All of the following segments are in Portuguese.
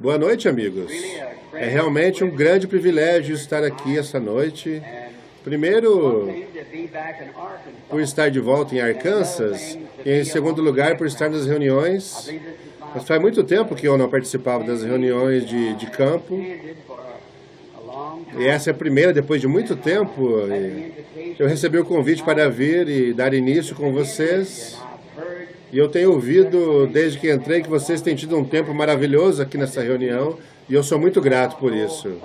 Boa noite, amigos. É realmente um grande privilégio estar aqui essa noite. Primeiro, por estar de volta em Arkansas, e em segundo lugar, por estar nas reuniões. Mas faz muito tempo que eu não participava das reuniões de campo. E essa é a primeira, depois de muito tempo. Eu recebi o convite para vir e dar início com vocês. E eu tenho ouvido, desde que entrei, que vocês têm tido um tempo maravilhoso aqui nessa reunião. E eu sou muito grato por isso.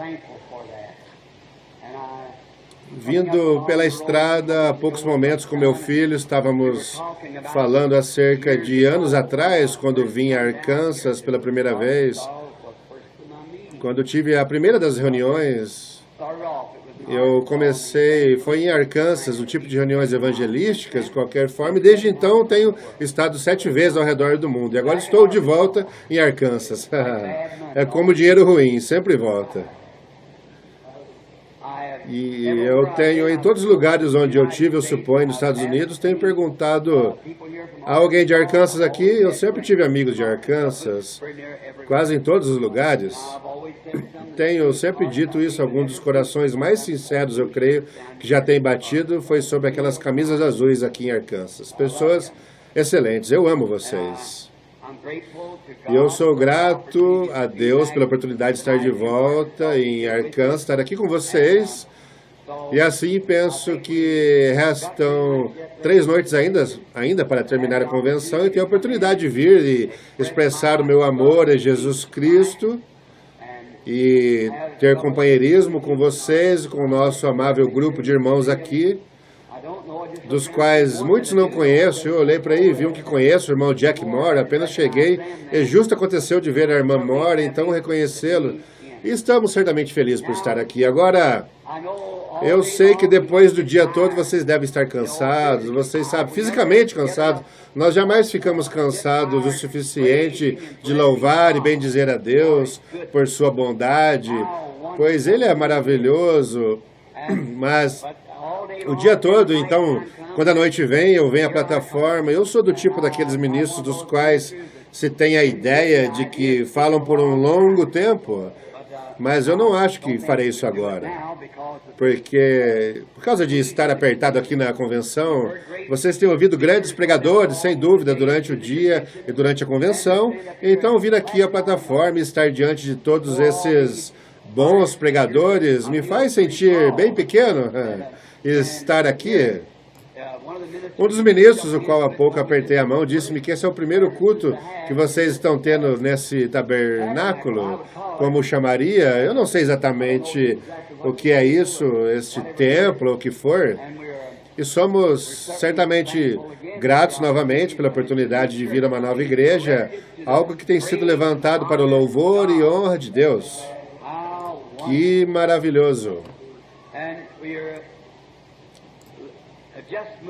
Vindo pela estrada, há poucos momentos com meu filho, estávamos falando acerca de anos atrás, quando vim a Arkansas pela primeira vez. Quando tive a primeira das reuniões, eu comecei, foi em Arkansas, o tipo de reuniões evangelísticas, de qualquer forma, e desde então tenho estado 7 vezes ao redor do mundo. E agora estou de volta em Arkansas. É como dinheiro ruim, sempre volta. E eu tenho, em todos os lugares onde eu tive, eu suponho, nos Estados Unidos, tenho perguntado a alguém de Arkansas aqui. Eu sempre tive amigos de Arkansas, quase em todos os lugares. Tenho sempre dito isso, alguns dos corações mais sinceros, eu creio, que já tem batido, foi sobre aquelas camisas azuis aqui em Arkansas. Pessoas excelentes, eu amo vocês. E eu sou grato a Deus pela oportunidade de estar de volta em Arkansas, estar aqui com vocês. E assim penso que restam 3 noites ainda para terminar a convenção e tenho a oportunidade de vir e expressar o meu amor a Jesus Cristo e ter companheirismo com vocês, com o nosso amável grupo de irmãos aqui, dos quais muitos não conheço. Eu olhei para aí e vi um que conheço, o irmão Jack Moore, apenas cheguei, e justo aconteceu de ver a irmã Moore, então reconhecê-lo. E estamos certamente felizes por estar aqui. Agora, eu sei que depois do dia todo vocês devem estar cansados, vocês sabem, fisicamente cansados. Nós jamais ficamos cansados o suficiente de louvar e bendizer a Deus por sua bondade, pois Ele é maravilhoso, mas o dia todo, então, quando a noite vem, eu venho à plataforma, eu sou do tipo daqueles ministros dos quais se tem a ideia de que falam por um longo tempo, mas eu não acho que farei isso agora, porque, por causa de estar apertado aqui na convenção, vocês têm ouvido grandes pregadores, sem dúvida, durante o dia e durante a convenção, então vir aqui à plataforma e estar diante de todos esses bons pregadores me faz sentir bem pequeno. Estar aqui. Um dos ministros, o qual há pouco apertei a mão, disse-me que esse é o primeiro culto que vocês estão tendo nesse tabernáculo, como chamaria. Eu não sei exatamente o que é isso, este templo, o que for. E somos certamente gratos novamente pela oportunidade de vir a uma nova igreja, algo que tem sido levantado para o louvor e honra de Deus. Que maravilhoso!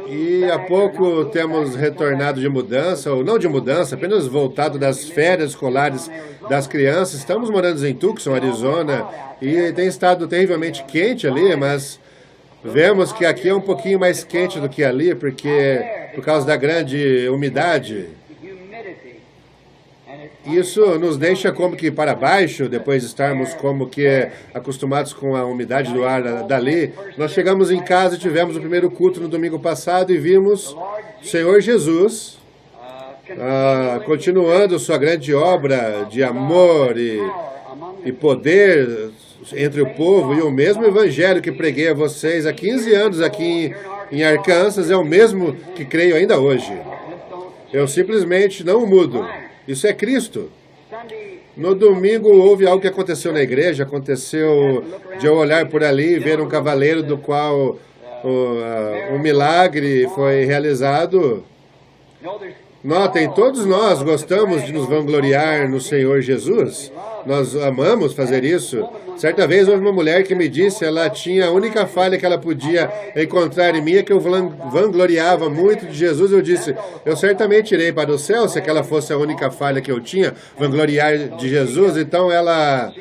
E há pouco temos retornado de mudança, ou não de mudança, apenas voltado das férias escolares das crianças. Estamos morando em Tucson, Arizona, e tem estado terrivelmente quente ali, mas vemos que aqui é um pouquinho mais quente do que ali, porque por causa da grande umidade. Isso nos deixa como que para baixo, depois de estarmos como que acostumados com a umidade do ar dali. Nós chegamos em casa e tivemos o primeiro culto no domingo passado e vimos o Senhor Jesus continuando sua grande obra de amor e poder entre o povo, e o mesmo evangelho que preguei a vocês há 15 anos aqui em Arkansas é o mesmo que creio ainda hoje. Eu simplesmente não mudo. Isso é Cristo. No domingo houve algo que aconteceu na igreja, aconteceu de eu olhar por ali e ver um cavaleiro do qual um milagre foi realizado. Notem, todos nós gostamos de nos vangloriar no Senhor Jesus. Nós amamos fazer isso. Certa vez houve uma mulher que me disse, ela tinha a única falha que ela podia encontrar em mim, é que eu vangloriava muito de Jesus. Eu disse, eu certamente irei para o céu se aquela fosse a única falha que eu tinha, vangloriar de Jesus. Então ela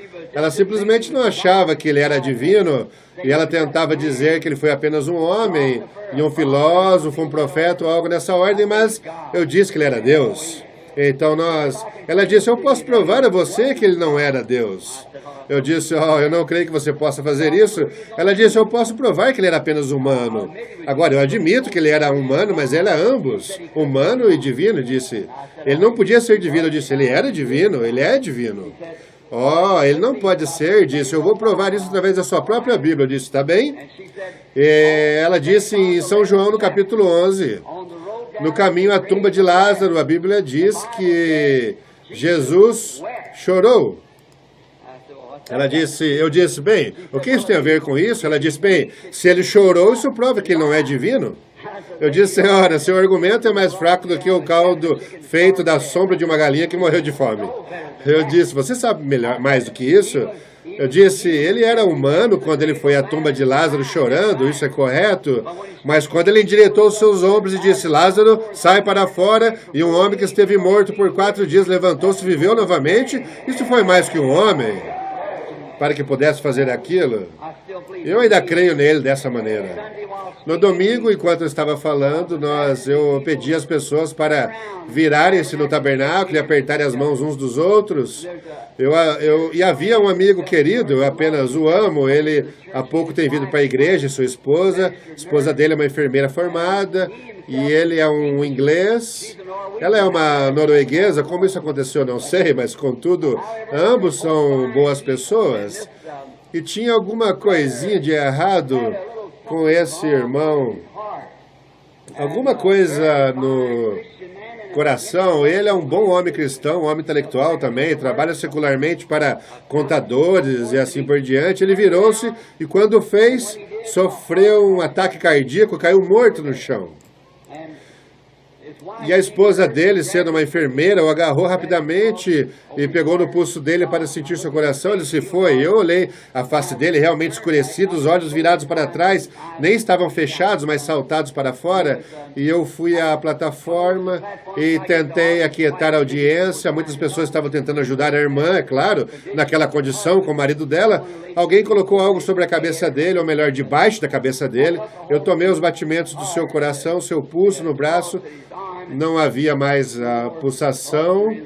simplesmente não achava que ele era divino, e ela tentava dizer que ele foi apenas um homem, e um filósofo, um profeta, ou algo nessa ordem, mas eu disse que ele era Deus. Então ela disse, eu posso provar a você que ele não era Deus. Eu disse, eu não creio que você possa fazer isso. Ela disse, eu posso provar que ele era apenas humano. Agora, eu admito que ele era humano, mas ele é ambos, humano e divino, disse. Ele não podia ser divino, eu disse, ele era divino, ele é divino. Ele não pode ser, disse, eu vou provar isso através da sua própria Bíblia. Eu disse, tá bem? Ela disse em São João, no capítulo 11, no caminho à tumba de Lázaro, a Bíblia diz que Jesus chorou. Eu disse, bem, o que isso tem a ver com isso? Ela disse, bem, se ele chorou, isso prova que ele não é divino. Eu disse, senhora, seu argumento é mais fraco do que o caldo feito da sombra de uma galinha que morreu de fome. Eu disse, você sabe mais do que isso? Eu disse, ele era humano quando ele foi à tumba de Lázaro chorando, isso é correto, mas quando ele endireitou os seus ombros e disse, Lázaro, sai para fora, e um homem que esteve morto por 4 dias levantou-se e viveu novamente, isso foi mais que um homem, para que pudesse fazer aquilo. Eu ainda creio nele dessa maneira. No domingo, enquanto eu estava falando, eu pedi às pessoas para virarem-se no tabernáculo e apertarem as mãos uns dos outros. E havia um amigo querido, eu apenas o amo, ele há pouco tem vindo para a igreja, sua esposa. A esposa dele é uma enfermeira formada e ele é um inglês. Ela é uma norueguesa, como isso aconteceu não sei, mas contudo, ambos são boas pessoas. E tinha alguma coisinha de errado com esse irmão, alguma coisa no coração. Ele é um bom homem cristão, um homem intelectual também, trabalha secularmente para contadores e assim por diante. Ele virou-se e quando fez, sofreu um ataque cardíaco, caiu morto no chão. E a esposa dele, sendo uma enfermeira, o agarrou rapidamente e pegou no pulso dele para sentir seu coração. Ele se foi. Eu olhei a face dele realmente escurecida, os olhos virados para trás, nem estavam fechados, mas saltados para fora. E eu fui à plataforma e tentei aquietar a audiência. Muitas pessoas estavam tentando ajudar a irmã, é claro, naquela condição, com o marido dela. Alguém colocou algo sobre a cabeça dele, ou melhor, debaixo da cabeça dele. Eu tomei os batimentos do seu coração, seu pulso no braço. Não havia mais a pulsação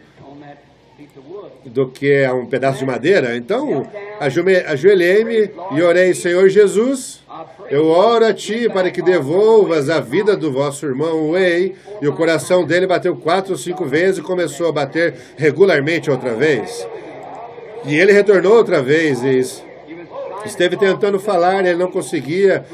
do que um pedaço de madeira. Então, ajoelhei-me e orei, Senhor Jesus, eu oro a Ti para que devolvas a vida do vosso irmão Wei. E o coração dele bateu 4 ou 5 vezes e começou a bater regularmente outra vez. E ele retornou outra vez e esteve tentando falar, ele não conseguia,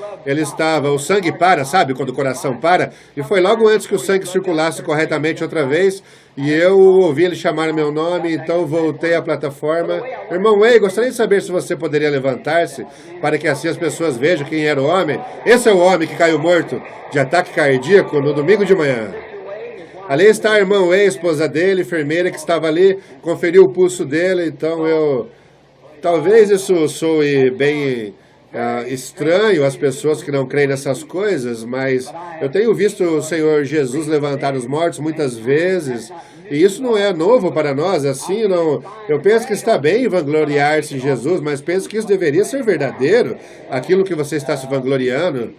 o sangue para, sabe, quando o coração para, e foi logo antes que o sangue circulasse corretamente outra vez, e eu ouvi ele chamar meu nome, então voltei à plataforma. Irmão Wei, gostaria de saber se você poderia levantar-se, para que assim as pessoas vejam quem era o homem. Esse é o homem que caiu morto de ataque cardíaco no domingo de manhã. Ali está a irmã Wei, esposa dele, enfermeira que estava ali, conferiu o pulso dele, então talvez isso soe bem estranho às pessoas que não creem nessas coisas, mas eu tenho visto o Senhor Jesus levantar os mortos muitas vezes, e isso não é novo para nós, assim, não. Eu penso que está bem vangloriar-se em Jesus, mas penso que isso deveria ser verdadeiro, aquilo que você está se vangloriando.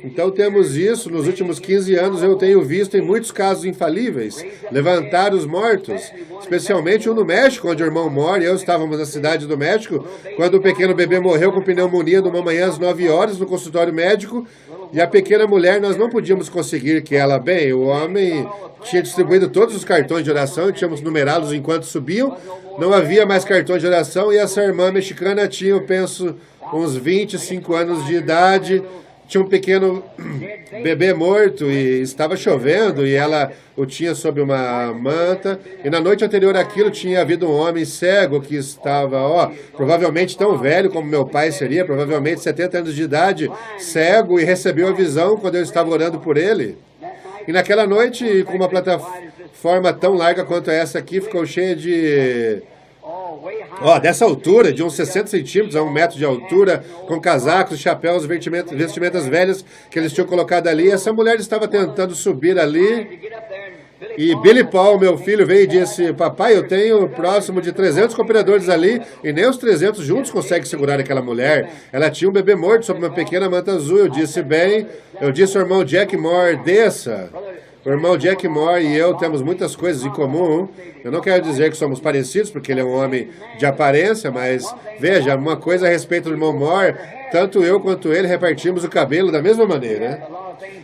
Então temos isso, nos últimos 15 anos eu tenho visto em muitos casos infalíveis, levantar os mortos, especialmente um no México, onde o irmão mora, e eu estávamos na cidade do México, quando o pequeno bebê morreu com pneumonia numa manhã às 9 horas no consultório médico, e a pequena mulher, nós não podíamos conseguir que ela, o homem tinha distribuído todos os cartões de oração, e tínhamos numerá-los enquanto subiam, não havia mais cartões de oração, e essa irmã mexicana tinha, eu penso, uns 25 anos de idade, tinha um pequeno bebê morto e estava chovendo e ela o tinha sob uma manta. E na noite anterior àquilo tinha havido um homem cego que estava, provavelmente tão velho como meu pai seria, provavelmente 70 anos de idade, cego, e recebeu a visão quando eu estava orando por ele. E naquela noite, com uma plataforma tão larga quanto essa aqui, ficou cheia de... dessa altura, de uns 60 centímetros a 1 metro de altura, com casacos, chapéus, vestimentas velhas que eles tinham colocado ali. Essa mulher estava tentando subir ali. E Billy Paul, meu filho, veio e disse, papai, eu tenho próximo de 300 cooperadores ali, e nem os 300 juntos conseguem segurar aquela mulher. Ela tinha um bebê morto sob uma pequena manta azul. Eu disse ao irmão Jack Moore, desça. O irmão Jack Moore e eu temos muitas coisas em comum. Eu não quero dizer que somos parecidos, porque ele é um homem de aparência, mas veja, uma coisa a respeito do irmão Moore, tanto eu quanto ele repartimos o cabelo da mesma maneira.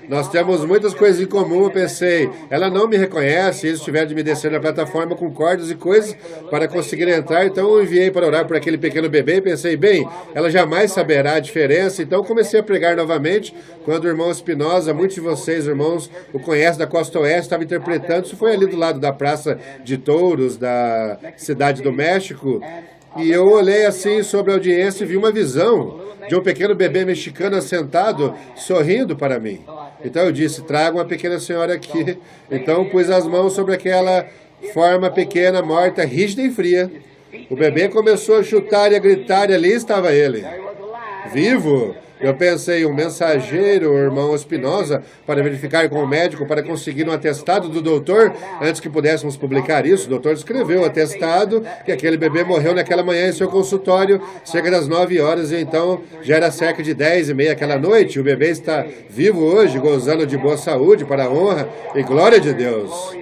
Nós temos muitas coisas em comum. Eu pensei, ela não me reconhece, eles tiveram de me descer na plataforma com cordas e coisas para conseguir entrar, então eu enviei para orar por aquele pequeno bebê e pensei, bem, ela jamais saberá a diferença, então comecei a pregar novamente, quando o irmão Espinosa, muitos de vocês, irmãos, o conhecem da Costa Oeste, estava interpretando, isso foi ali do lado da Praça de Touros, da Cidade do México, e eu olhei assim sobre a audiência e vi uma visão de um pequeno bebê mexicano sentado, sorrindo para mim. Então eu disse, traga uma pequena senhora aqui. Então pus as mãos sobre aquela forma pequena, morta, rígida e fria. O bebê começou a chutar e a gritar, e ali estava ele, vivo. Eu pensei, um mensageiro, o irmão Espinosa, para verificar com o médico, para conseguir um atestado do doutor, antes que pudéssemos publicar isso. O doutor escreveu o atestado que aquele bebê morreu naquela manhã em seu consultório, cerca das 9 horas, e então já era cerca de 10h30 aquela noite. O bebê está vivo hoje, gozando de boa saúde, para a honra e glória de Deus.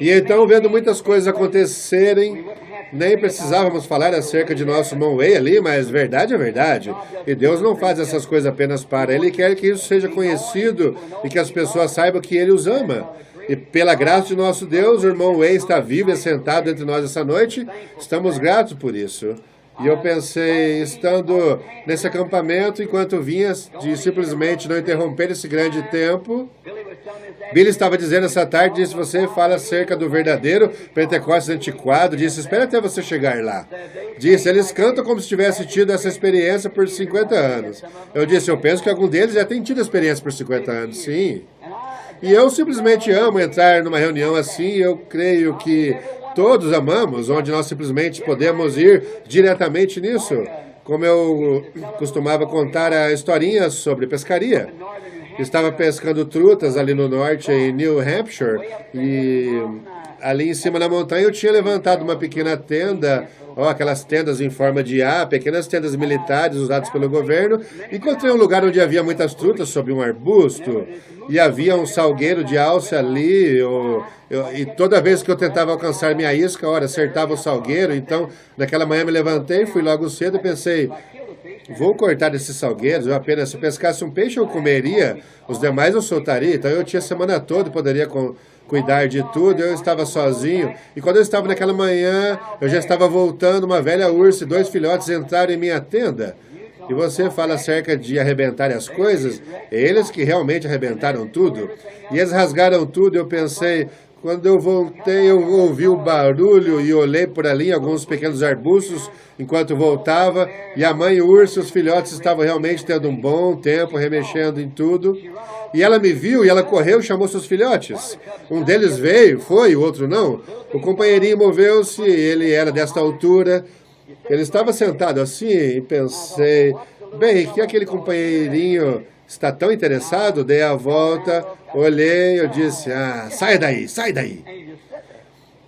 E então, vendo muitas coisas acontecerem, nem precisávamos falar acerca de nosso irmão Way ali, mas verdade é verdade. E Deus não faz essas coisas apenas para Ele, quer que isso seja conhecido e que as pessoas saibam que Ele os ama. E pela graça de nosso Deus, o irmão Way está vivo e sentado entre nós essa noite. Estamos gratos por isso. E eu pensei, estando nesse acampamento, enquanto vinha, de simplesmente não interromper esse grande tempo, Billy estava dizendo essa tarde, disse, você fala acerca do verdadeiro Pentecostes antiquado, disse, espera até você chegar lá. Disse, eles cantam como se tivesse tido essa experiência por 50 anos. Eu disse, eu penso que algum deles já tem tido experiência por 50 anos, sim. E eu simplesmente amo entrar numa reunião assim, eu creio que todos amamos, onde nós simplesmente podemos ir diretamente nisso. Como eu costumava contar a historinha sobre pescaria. Estava pescando trutas ali no norte, em New Hampshire, e ali em cima na montanha eu tinha levantado uma pequena tenda, aquelas tendas em forma de A, pequenas tendas militares usadas pelo governo. Encontrei um lugar onde havia muitas trutas sob um arbusto, e havia um salgueiro de alça ali, e toda vez que eu tentava alcançar minha isca, acertava o salgueiro. Então, naquela manhã me levantei, fui logo cedo e pensei, vou cortar esses salgueiros, eu apenas, se pescasse um peixe eu comeria, os demais eu soltaria. Então eu tinha a semana toda, poderia cuidar de tudo, eu estava sozinho. E quando eu estava naquela manhã, eu já estava voltando, uma velha ursa e 2 filhotes entraram em minha tenda. E você fala acerca de arrebentar as coisas, eles que realmente arrebentaram tudo. E eles rasgaram tudo, eu pensei, quando eu voltei, eu ouvi o barulho e olhei por ali em alguns pequenos arbustos enquanto voltava, e a mãe urso e os filhotes estavam realmente tendo um bom tempo, remexendo em tudo. E ela me viu e ela correu e chamou seus filhotes. Um deles veio, foi, o outro não. O companheirinho moveu-se, ele era desta altura. Ele estava sentado assim e pensei, bem, que aquele companheirinho está tão interessado? Dei a volta, olhei, eu disse, sai daí, sai daí.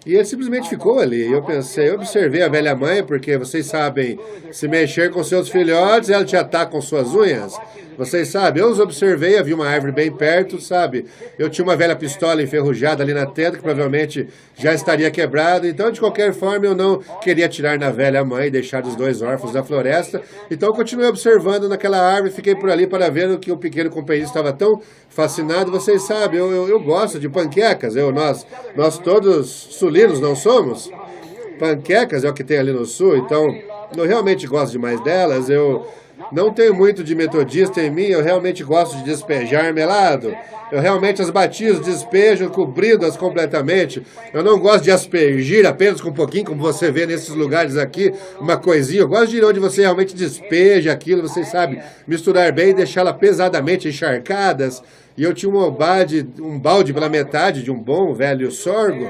E ele simplesmente ficou ali. Eu pensei, eu observei a velha mãe, porque vocês sabem, se mexer com seus filhotes, ela te ataca com suas unhas. Vocês sabem, eu os observei, havia uma árvore bem perto, sabe? Eu tinha uma velha pistola enferrujada ali na tenda, que provavelmente já estaria quebrada. Então, de qualquer forma, eu não queria atirar na velha mãe e deixar os 2 órfãos da floresta. Então, eu continuei observando naquela árvore, fiquei por ali para ver o que o pequeno companheiro estava tão fascinado. Vocês sabem, eu gosto de panquecas. Nós todos sulinos não somos? Panquecas é o que tem ali no sul, então eu realmente gosto demais delas. Eu não tenho muito de metodista em mim, eu realmente gosto de despejar melado. Eu realmente as batizo, despejo, cobrindo-as completamente. Eu não gosto de aspergir apenas com um pouquinho, como você vê nesses lugares aqui, uma coisinha. Eu gosto de ir onde você realmente despeja aquilo, vocês sabem, misturar bem e deixá-la pesadamente encharcadas. E eu tinha um balde pela metade de um bom velho sorgo.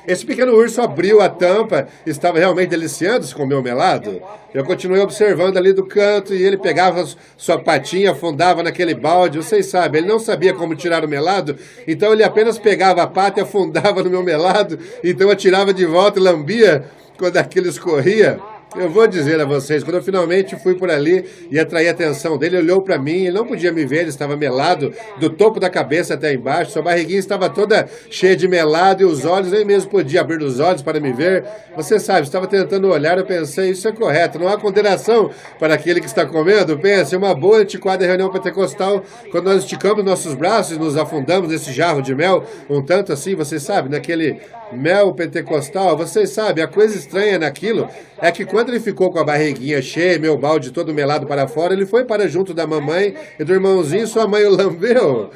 Esse pequeno urso abriu a tampa, estava realmente deliciando-se com o meu melado. Eu continuei observando ali do canto e ele pegava sua patinha, afundava naquele balde. Vocês sabem, ele não sabia como tirar o melado, então ele apenas pegava a pata e afundava no meu melado. Então eu tirava de volta e lambia quando aquilo escorria. Eu vou dizer a vocês, quando eu finalmente fui por ali e atraí a atenção dele, ele olhou para mim, ele não podia me ver, ele estava melado do topo da cabeça até embaixo, sua barriguinha estava toda cheia de melado e os olhos, nem mesmo podia abrir os olhos para me ver. Você sabe, estava tentando olhar, eu pensei, isso é correto, não há condenação para aquele que está comendo. Pense, uma boa antiquada reunião pentecostal, quando nós esticamos nossos braços e nos afundamos nesse jarro de mel, um tanto assim, você sabe, naquele mel pentecostal, vocês sabem, a coisa estranha naquilo é que quando ele ficou com a barriguinha cheia, meu balde todo melado para fora, ele foi para junto da mamãe e do irmãozinho, sua mãe o lambeu.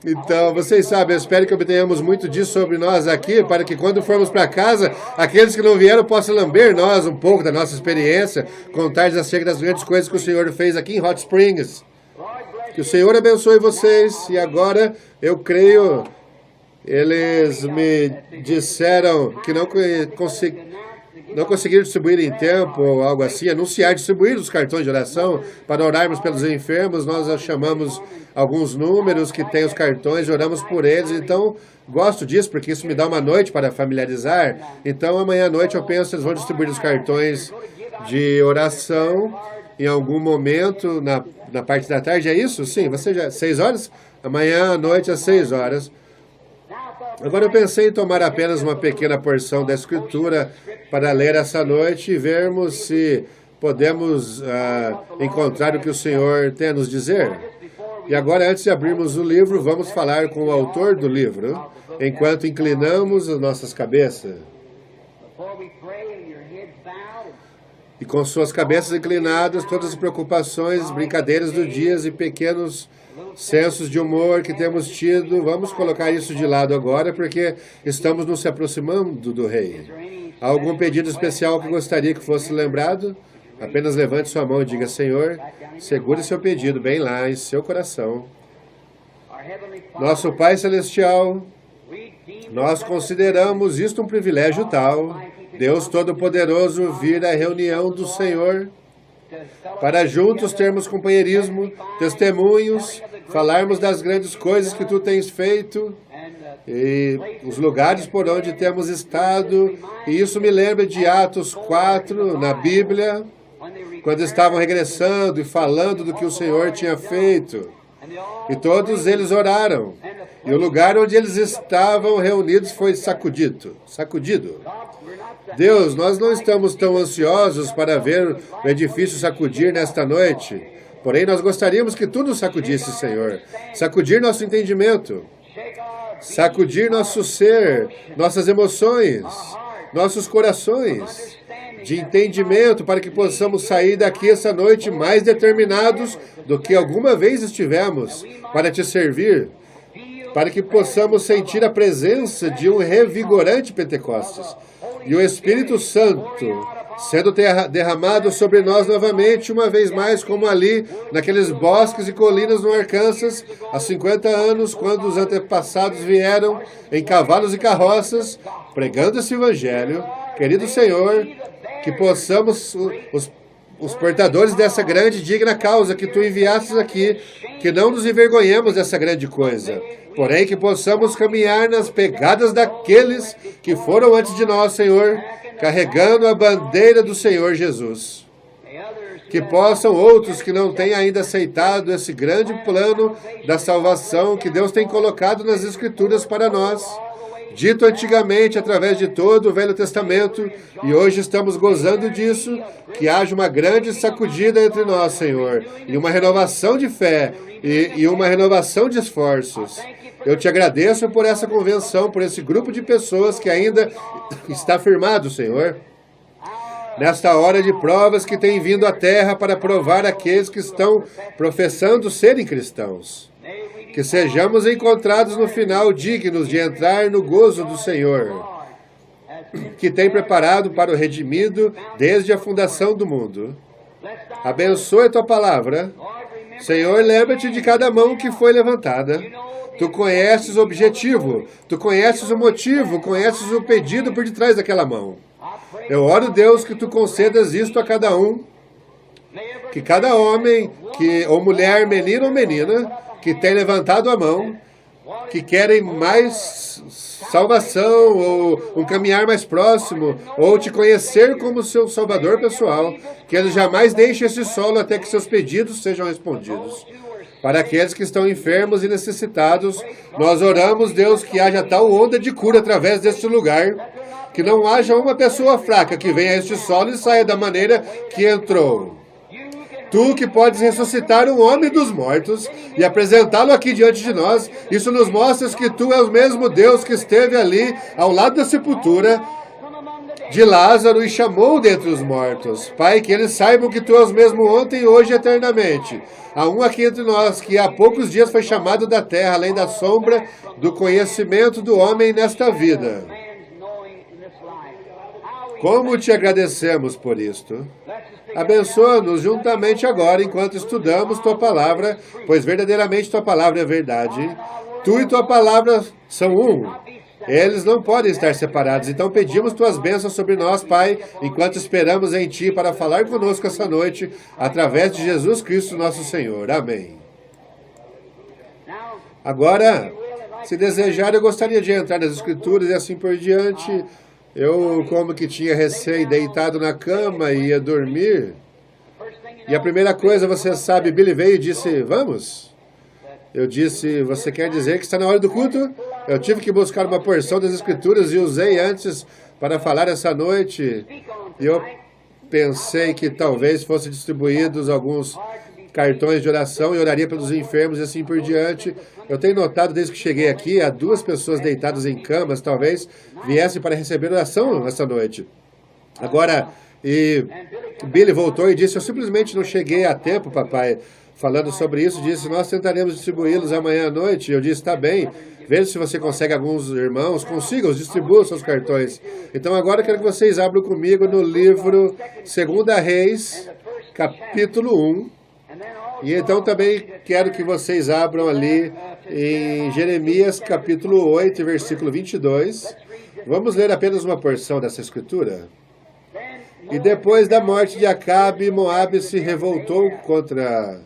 Então, vocês sabem, eu espero que obtenhamos muito disso sobre nós aqui, para que quando formos para casa, aqueles que não vieram possam lamber nós um pouco da nossa experiência, contar-lhes acerca das grandes coisas que o Senhor fez aqui em Hot Springs. Que o Senhor abençoe vocês. E agora, eu creio, eles me disseram que não conseguiram distribuir em tempo ou algo assim, distribuir os cartões de oração para orarmos pelos enfermos. Nós chamamos alguns números que têm os cartões e oramos por eles. Então, gosto disso porque isso me dá uma noite para familiarizar. Então, amanhã à noite eu penso que eles vão distribuir os cartões de oração em algum momento na parte da tarde. É isso? Sim, você já 6 horas? Amanhã à noite às 6 horas. Agora eu pensei em tomar apenas uma pequena porção da Escritura para ler essa noite e vermos se podemos encontrar o que o Senhor tem a nos dizer. E agora, antes de abrirmos o livro, vamos falar com o autor do livro, enquanto inclinamos as nossas cabeças. E com suas cabeças inclinadas, todas as preocupações, brincadeiras do dia e pequenos sensos de humor que temos tido, vamos colocar isso de lado agora, porque estamos nos aproximando do Rei. Há algum pedido especial que gostaria que fosse lembrado? Apenas levante sua mão e diga: Senhor, segure seu pedido bem lá em seu coração. Nosso Pai Celestial, nós consideramos isto um privilégio tal, Deus Todo-Poderoso, vir à reunião do Senhor, para juntos termos companheirismo, testemunhos, falarmos das grandes coisas que Tu tens feito e os lugares por onde temos estado. E isso me lembra de Atos 4, na Bíblia, quando estavam regressando e falando do que o Senhor tinha feito. E todos eles oraram. E o lugar onde eles estavam reunidos foi sacudido. Deus, nós não estamos tão ansiosos para ver o edifício sacudir nesta noite. Porém, nós gostaríamos que Tu nos sacudisse, Senhor. Sacudir nosso entendimento. Sacudir nosso ser, nossas emoções, nossos corações de entendimento, para que possamos sair daqui essa noite mais determinados do que alguma vez estivemos para Te servir, para que possamos sentir a presença de um revigorante Pentecostes e o Espírito Santo sendo derramado sobre nós novamente, uma vez mais, como ali, naqueles bosques e colinas no Arkansas, há 50 anos, quando os antepassados vieram em cavalos e carroças, pregando esse Evangelho. Querido Senhor, que possamos, os portadores dessa grande e digna causa que Tu enviastes aqui, que não nos envergonhemos dessa grande coisa, porém que possamos caminhar nas pegadas daqueles que foram antes de nós, Senhor, carregando a bandeira do Senhor Jesus. Que possam outros que não têm ainda aceitado esse grande plano da salvação que Deus tem colocado nas Escrituras para nós, dito antigamente através de todo o Velho Testamento, e hoje estamos gozando disso, que haja uma grande sacudida entre nós, Senhor, e uma renovação de fé, e uma renovação de esforços. Eu Te agradeço por essa convenção, por esse grupo de pessoas que ainda está firmado, Senhor, nesta hora de provas que tem vindo à terra para provar aqueles que estão professando serem cristãos. Que sejamos encontrados no final dignos de entrar no gozo do Senhor, que tem preparado para o redimido desde a fundação do mundo. Abençoe a Tua palavra. Senhor, lembra-te de cada mão que foi levantada. Tu conheces o objetivo, Tu conheces o motivo, conheces o pedido por detrás daquela mão. Eu oro, Deus, que Tu concedas isto a cada um, que cada homem, ou mulher, menino ou menina, que tem levantado a mão, que querem mais salvação, ou um caminhar mais próximo, ou te conhecer como seu salvador pessoal, que eles jamais deixem esse solo até que seus pedidos sejam respondidos. Para aqueles que estão enfermos e necessitados, nós oramos, Deus, que haja tal onda de cura através deste lugar, que não haja uma pessoa fraca que venha a este solo e saia da maneira que entrou. Tu que podes ressuscitar um homem dos mortos e apresentá-lo aqui diante de nós, isso nos mostra que Tu és o mesmo Deus que esteve ali ao lado da sepultura de Lázaro e chamou dentre os mortos. Pai, que eles saibam que Tu és o mesmo ontem, hoje e eternamente. Há um aqui entre nós que há poucos dias foi chamado da terra, além da sombra do conhecimento do homem nesta vida. Como Te agradecemos por isto. Abençoa-nos juntamente agora, enquanto estudamos Tua palavra, pois verdadeiramente Tua palavra é verdade. Tu e Tua palavra são um. Eles não podem estar separados. Então pedimos Tuas bênçãos sobre nós, Pai, enquanto esperamos em Ti para falar conosco essa noite, através de Jesus Cristo, nosso Senhor. Amém. Agora, se desejar, eu gostaria de entrar nas Escrituras e assim por diante. Eu, como que tinha recém deitado na cama e ia dormir. E a primeira coisa, você sabe, Billy veio e disse, vamos? Eu disse, você quer dizer que está na hora do culto? Eu tive que buscar uma porção das Escrituras e usei antes para falar essa noite. E eu pensei que talvez fossem distribuídos alguns cartões de oração e oraria pelos enfermos e assim por diante. Eu tenho notado desde que cheguei aqui, há 2 pessoas deitadas em camas, talvez viessem para receber oração essa noite. Agora, Billy voltou e disse, eu simplesmente não cheguei a tempo, papai. Falando sobre isso, disse, nós tentaremos distribuí-los amanhã à noite. Eu disse, está bem, veja se você consegue alguns irmãos, consiga-os, distribua os seus cartões. Então agora eu quero que vocês abram comigo no livro 2 Reis, capítulo 1. E então também quero que vocês abram ali em Jeremias capítulo 8, versículo 22. Vamos ler apenas uma porção dessa escritura. E depois da morte de Acabe, Moabe se revoltou contra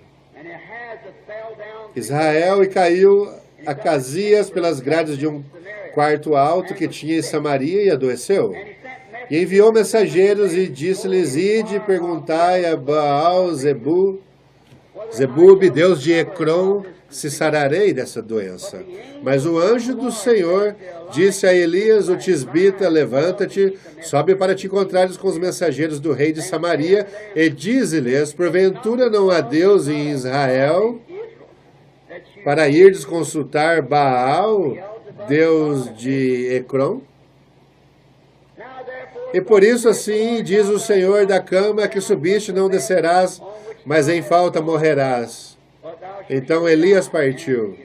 Israel e caiu Acasias pelas grades de um quarto alto que tinha em Samaria e adoeceu. E enviou mensageiros e disse-lhes, ide, perguntai a Baal Zebub, Deus de Ecrom, se sararei dessa doença. Mas o anjo do Senhor disse a Elias, o tisbita, levanta-te, sobe para te encontrares com os mensageiros do rei de Samaria, e dize-lhes, porventura não há Deus em Israel, para irdes consultar Baal, Deus de Ecrom? E por isso assim diz o Senhor, da cama que subiste não descerás, mas em falta morrerás. Então Elias partiu.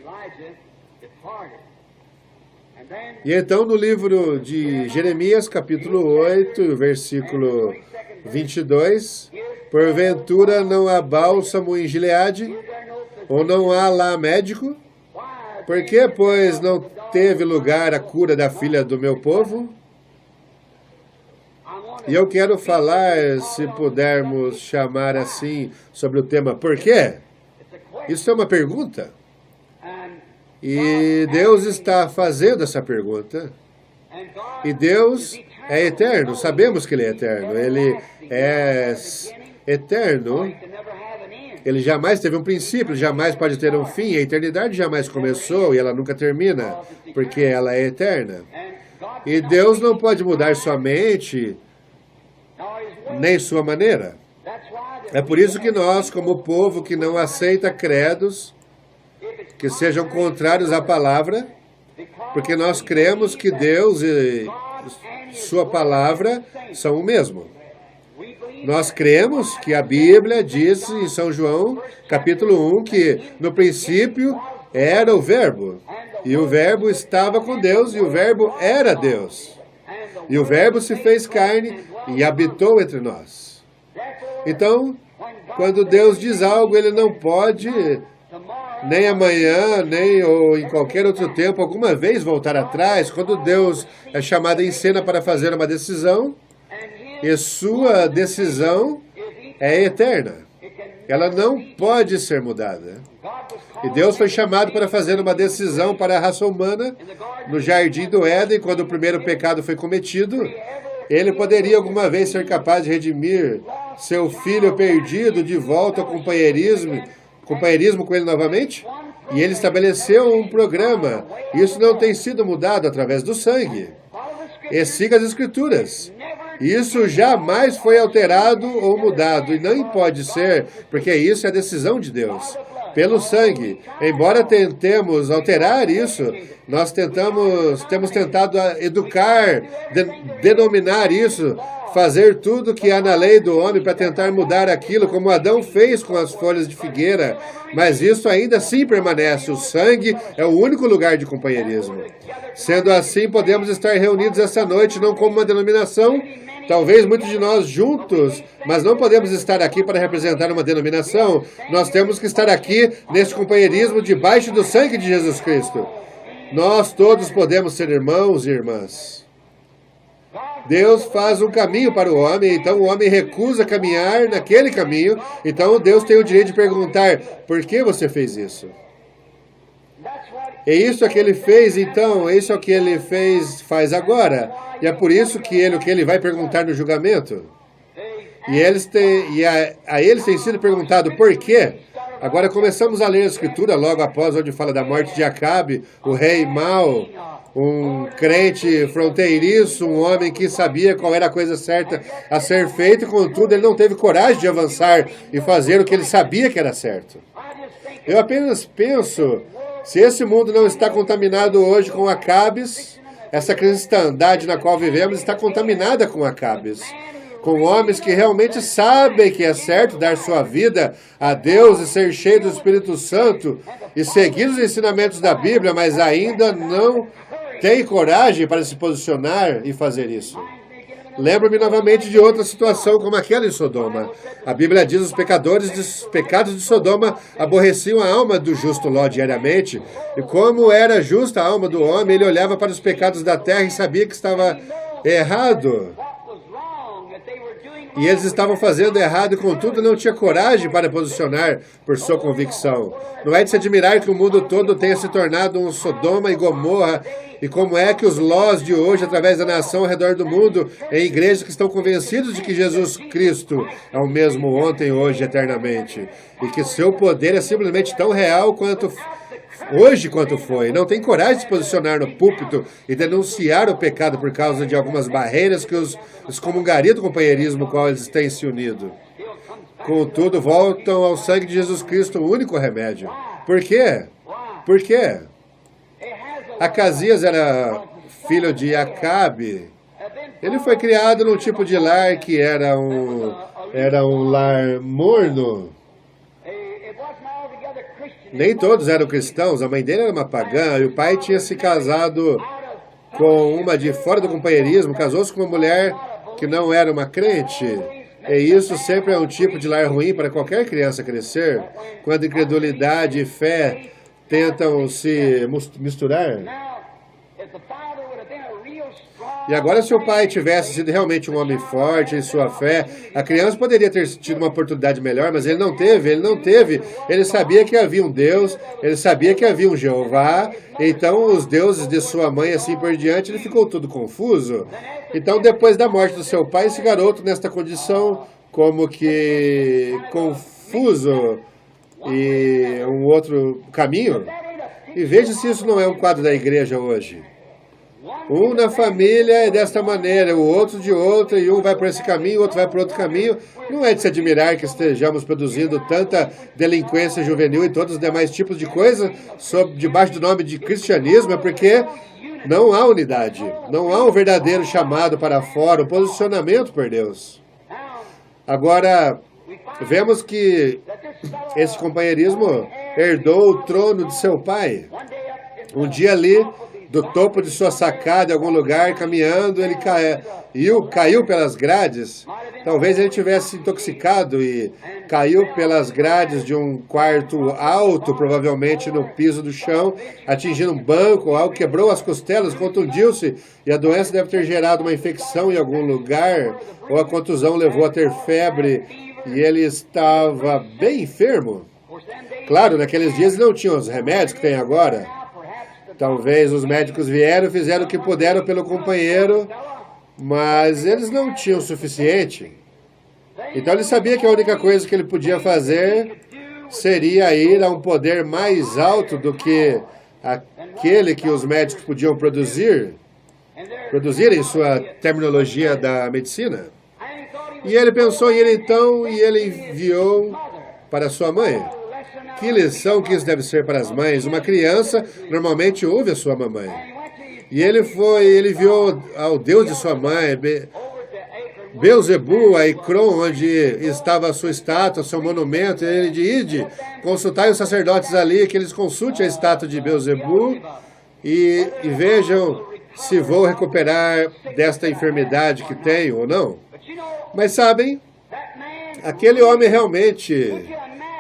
E então no livro de Jeremias, capítulo 8, versículo 22, porventura não há bálsamo em Gileade, ou não há lá médico? Por que, pois, não teve lugar a cura da filha do meu povo? E eu quero falar, se pudermos chamar assim, sobre o tema por quê? Isso é uma pergunta. E Deus está fazendo essa pergunta. E Deus é eterno, sabemos que Ele é eterno. Ele é eterno. Ele jamais teve um princípio, jamais pode ter um fim. A eternidade jamais começou e ela nunca termina, porque ela é eterna. E Deus não pode mudar sua mente, nem sua maneira. É por isso que nós, como povo que não aceita credos que sejam contrários à palavra, porque nós cremos que Deus e sua palavra são o mesmo. Nós cremos que a Bíblia diz em São João, capítulo 1, que no princípio era o Verbo, e o Verbo estava com Deus, e o Verbo era Deus. E o Verbo se fez carne e habitou entre nós. Então, quando Deus diz algo, Ele não pode, nem amanhã, nem ou em qualquer outro tempo, alguma vez voltar atrás. Quando Deus é chamado em cena para fazer uma decisão, e sua decisão é eterna. Ela não pode ser mudada. E Deus foi chamado para fazer uma decisão para a raça humana no jardim do Éden, quando o primeiro pecado foi cometido. Ele poderia alguma vez ser capaz de redimir seu filho perdido de volta ao companheirismo com ele novamente? E ele estabeleceu um programa. Isso não tem sido mudado através do sangue. E siga as Escrituras. Isso jamais foi alterado ou mudado, e não pode ser, porque isso é a decisão de Deus. Pelo sangue. Embora tentemos alterar isso, nós temos tentado educar, denominar isso, fazer tudo que há na lei do homem para tentar mudar aquilo, como Adão fez com as folhas de figueira. Mas isso ainda assim permanece. O sangue é o único lugar de companheirismo. Sendo assim, podemos estar reunidos essa noite não como uma denominação, talvez muitos de nós juntos, mas não podemos estar aqui para representar uma denominação. Nós temos que estar aqui nesse companheirismo debaixo do sangue de Jesus Cristo. Nós todos podemos ser irmãos e irmãs. Deus faz um caminho para o homem, então o homem recusa caminhar naquele caminho, então Deus tem o direito de perguntar, por que você fez isso? É isso que ele fez, então, isso é o que ele faz agora. E é por isso que o que ele vai perguntar no julgamento. E a eles tem sido perguntado por quê. Agora começamos a ler a Escritura logo após onde fala da morte de Acabe, o rei mau, um crente fronteiriço, um homem que sabia qual era a coisa certa a ser feita, e contudo ele não teve coragem de avançar e fazer o que ele sabia que era certo. Eu apenas penso, se esse mundo não está contaminado hoje com Acabes, essa cristandade na qual vivemos está contaminada com Acabes, com homens que realmente sabem que é certo dar sua vida a Deus e ser cheio do Espírito Santo e seguir os ensinamentos da Bíblia, mas ainda não têm coragem para se posicionar e fazer isso. Lembro-me novamente de outra situação como aquela em Sodoma. A Bíblia diz que os pecados de Sodoma aborreciam a alma do justo Ló diariamente. E como era justa a alma do homem, ele olhava para os pecados da terra e sabia que estava errado. E eles estavam fazendo errado e, contudo, não tinha coragem para posicionar por sua convicção. Não é de se admirar que o mundo todo tenha se tornado um Sodoma e Gomorra, e como é que os Lós de hoje, através da nação ao redor do mundo, em igrejas que estão convencidos de que Jesus Cristo é o mesmo ontem, hoje e eternamente, e que seu poder é simplesmente tão real quanto foi. Não tem coragem de se posicionar no púlpito e denunciar o pecado por causa de algumas barreiras que os excomungaria do companheirismo com o qual eles têm se unido. Contudo, voltam ao sangue de Jesus Cristo, o único remédio. Por quê? Por quê? Acasias era filho de Acabe. Ele foi criado num tipo de lar que era um lar morno. Nem todos eram cristãos, a mãe dele era uma pagã, e o pai tinha se casado com uma de fora do companheirismo, casou-se com uma mulher que não era uma crente. E isso sempre é um tipo de lar ruim para qualquer criança crescer, quando incredulidade e fé tentam se misturar. E agora, se o pai tivesse sido realmente um homem forte em sua fé, a criança poderia ter tido uma oportunidade melhor, mas ele não teve. Ele sabia que havia um Deus, ele sabia que havia um Jeová, então os deuses de sua mãe, assim por diante, ele ficou tudo confuso. Então, depois da morte do seu pai, esse garoto, nesta condição, como que confuso e um outro caminho. E veja se isso não é um quadro da igreja hoje. Um na família é desta maneira, o outro de outra, e um vai por esse caminho, o outro vai por outro caminho. Não é de se admirar que estejamos produzindo tanta delinquência juvenil e todos os demais tipos de coisa debaixo do nome de cristianismo, é porque não há unidade, não há um verdadeiro chamado para fora, o posicionamento por Deus. Agora, vemos que esse companheirismo herdou o trono de seu pai. Um dia ali, do topo de sua sacada, em algum lugar, caminhando, ele caiu pelas grades. Talvez ele tivesse intoxicado e caiu pelas grades de um quarto alto, provavelmente no piso do chão, atingindo um banco ou algo, quebrou as costelas, contundiu-se, e a doença deve ter gerado uma infecção em algum lugar, ou a contusão levou a ter febre, e ele estava bem enfermo. Claro, naqueles dias não tinham os remédios que tem agora. Talvez os médicos vieram, fizeram o que puderam pelo companheiro, mas eles não tinham o suficiente. Então ele sabia que a única coisa que ele podia fazer seria ir a um poder mais alto do que aquele que os médicos podiam produzir em sua terminologia da medicina. E ele pensou em ir então e ele enviou para sua mãe. Que lição que isso deve ser para as mães. Uma criança normalmente ouve a sua mamãe. E ele enviou ao Deus de sua mãe, Beelzebu, a Ekron, onde estava a sua estátua, seu monumento. Ele disse: consultai os sacerdotes ali, que eles consultem a estátua de Beelzebu e vejam se vou recuperar desta enfermidade que tenho ou não. Mas sabem, aquele homem realmente,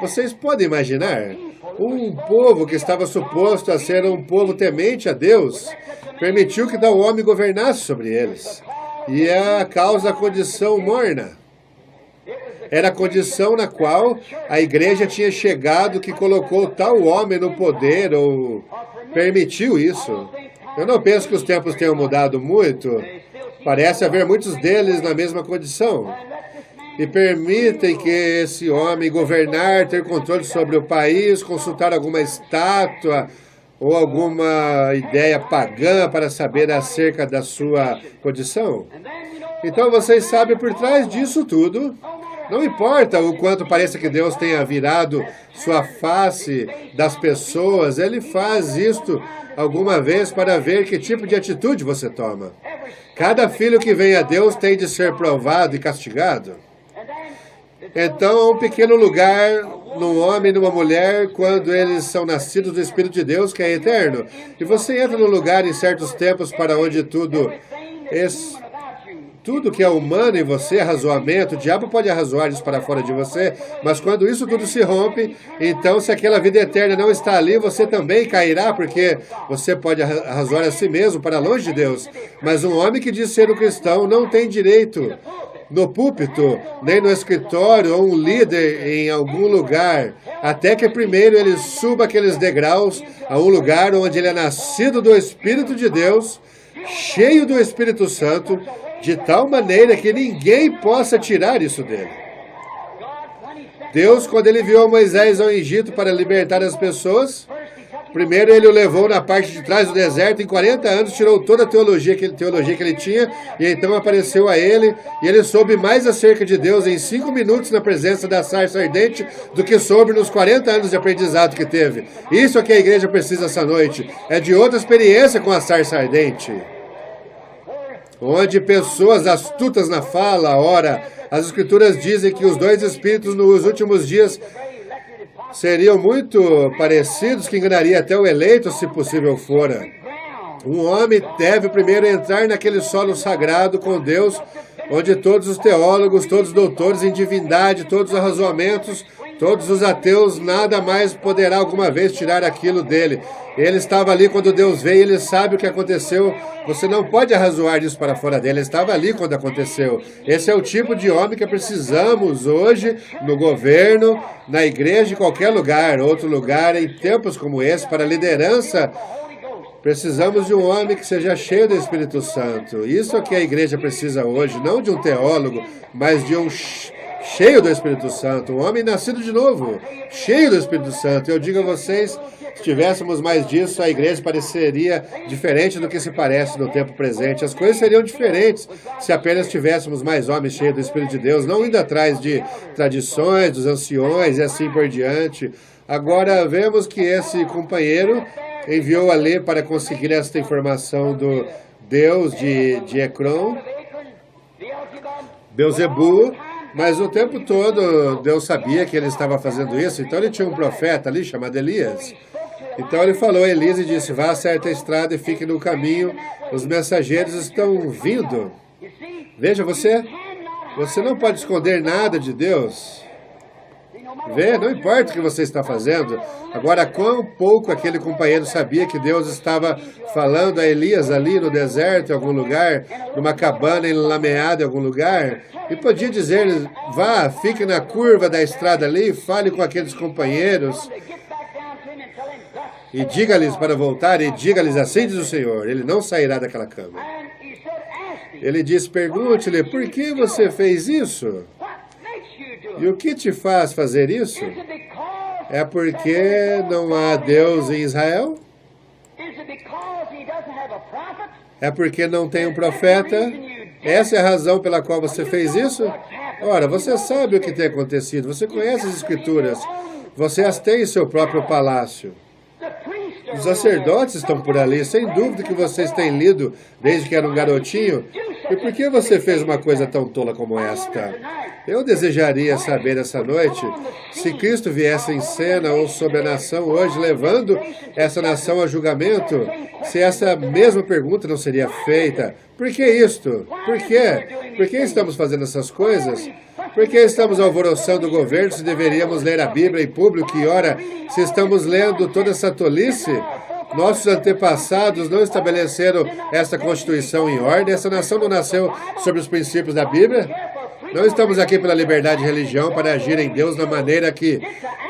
vocês podem imaginar, um povo que estava suposto a ser um povo temente a Deus, permitiu que tal homem governasse sobre eles. E é a causa da condição morna. Era a condição na qual a igreja tinha chegado, que colocou tal homem no poder, ou permitiu isso. Eu não penso que os tempos tenham mudado muito. Parece haver muitos deles na mesma condição. E permitem que esse homem governar, ter controle sobre o país, consultar alguma estátua ou alguma ideia pagã para saber acerca da sua condição. Então vocês sabem, por trás disso tudo, não importa o quanto pareça que Deus tenha virado sua face das pessoas, Ele faz isto alguma vez para ver que tipo de atitude você toma. Cada filho que vem a Deus tem de ser provado e castigado. Então, um pequeno lugar num homem e numa mulher, quando eles são nascidos do Espírito de Deus, que é eterno. E você entra num lugar em certos tempos para onde tudo que é humano em você, arrazoamento, o diabo pode arrazoar isso para fora de você, mas quando isso tudo se rompe, então se aquela vida eterna não está ali, você também cairá, porque você pode arrazoar a si mesmo para longe de Deus. Mas um homem que diz ser um cristão não tem direito no púlpito, nem no escritório, ou um líder em algum lugar, até que primeiro ele suba aqueles degraus a um lugar onde ele é nascido do Espírito de Deus, cheio do Espírito Santo, de tal maneira que ninguém possa tirar isso dele. Deus, quando ele enviou Moisés ao Egito para libertar as pessoas, primeiro ele o levou na parte de trás do deserto, em 40 anos, tirou toda a teologia que ele tinha, e então apareceu a ele, e ele soube mais acerca de Deus em 5 minutos na presença da sarça ardente, do que soube nos 40 anos de aprendizado que teve. Isso é que a igreja precisa essa noite, é de outra experiência com a sarça ardente, onde pessoas astutas na fala, ora, as escrituras dizem que os dois espíritos nos últimos dias seriam muito parecidos, que enganaria até o eleito, se possível fora. Um homem deve primeiro entrar naquele solo sagrado com Deus, onde todos os teólogos, todos os doutores em divindade, todos os arrazoamentos, todos os ateus, nada mais poderá alguma vez tirar aquilo dele. Ele estava ali quando Deus veio, ele sabe o que aconteceu. Você não pode arrazoar disso para fora dele. Ele estava ali quando aconteceu. Esse é o tipo de homem que precisamos hoje no governo, na igreja, em qualquer lugar, outro lugar, em tempos como esse, para a liderança. Precisamos de um homem que seja cheio do Espírito Santo. Isso é o que a igreja precisa hoje, não de um teólogo, mas de um cheio do Espírito Santo, um homem nascido de novo, cheio do Espírito Santo. Eu digo a vocês, se tivéssemos mais disso, a igreja pareceria diferente do que se parece no tempo presente. As coisas seriam diferentes se apenas tivéssemos mais homens cheios do Espírito de Deus, não indo atrás de tradições, dos anciões e assim por diante. Agora, vemos que esse companheiro enviou ali para conseguir esta informação do Deus de Ekron, Beelzebu, mas o tempo todo Deus sabia que ele estava fazendo isso, então ele tinha um profeta ali chamado Elias. Então ele falou a Elias e disse: vá a certa estrada e fique no caminho, os mensageiros estão vindo. Veja, você não pode esconder nada de Deus. Vê, não importa o que você está fazendo. Agora, quão pouco aquele companheiro sabia que Deus estava falando a Elias ali no deserto, em algum lugar, numa cabana enlameada em algum lugar, e podia dizer, vá, fique na curva da estrada ali, fale com aqueles companheiros, e diga-lhes para voltar, e diga-lhes, assim diz o Senhor, ele não sairá daquela cama. Ele disse, pergunte-lhe, por que você fez isso? E o que te faz fazer isso? É porque não há Deus em Israel? É porque não tem um profeta? Essa é a razão pela qual você fez isso? Ora, você sabe o que tem acontecido, você conhece as Escrituras, você as tem em seu próprio palácio. Os sacerdotes estão por ali, sem dúvida que vocês têm lido desde que era um garotinho. E por que você fez uma coisa tão tola como esta? Eu desejaria saber essa noite, se Cristo viesse em cena ou sobre a nação hoje, levando essa nação a julgamento, se essa mesma pergunta não seria feita. Por que isto? Por quê? Por que estamos fazendo essas coisas? Por que estamos alvoroçando o governo se deveríamos ler a Bíblia em público? E ora, se estamos lendo toda essa tolice, nossos antepassados não estabeleceram essa Constituição em ordem, essa nação não nasceu sobre os princípios da Bíblia. Não estamos aqui pela liberdade de religião para agir em Deus da maneira que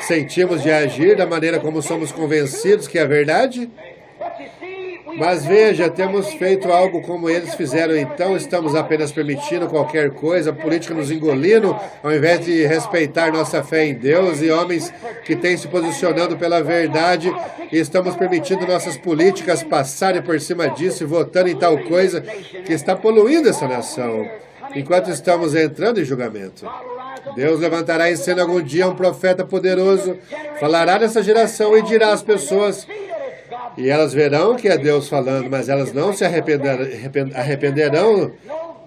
sentimos de agir, da maneira como somos convencidos que é verdade. Mas veja, temos feito algo como eles fizeram, então estamos apenas permitindo qualquer coisa, a política nos engolindo, ao invés de respeitar nossa fé em Deus e homens que têm se posicionando pela verdade, e estamos permitindo nossas políticas passarem por cima disso e votando em tal coisa que está poluindo essa nação, enquanto estamos entrando em julgamento. Deus levantará em cena algum dia um profeta poderoso, falará nessa geração e dirá às pessoas... E elas verão que é Deus falando, mas elas não se arrependerão.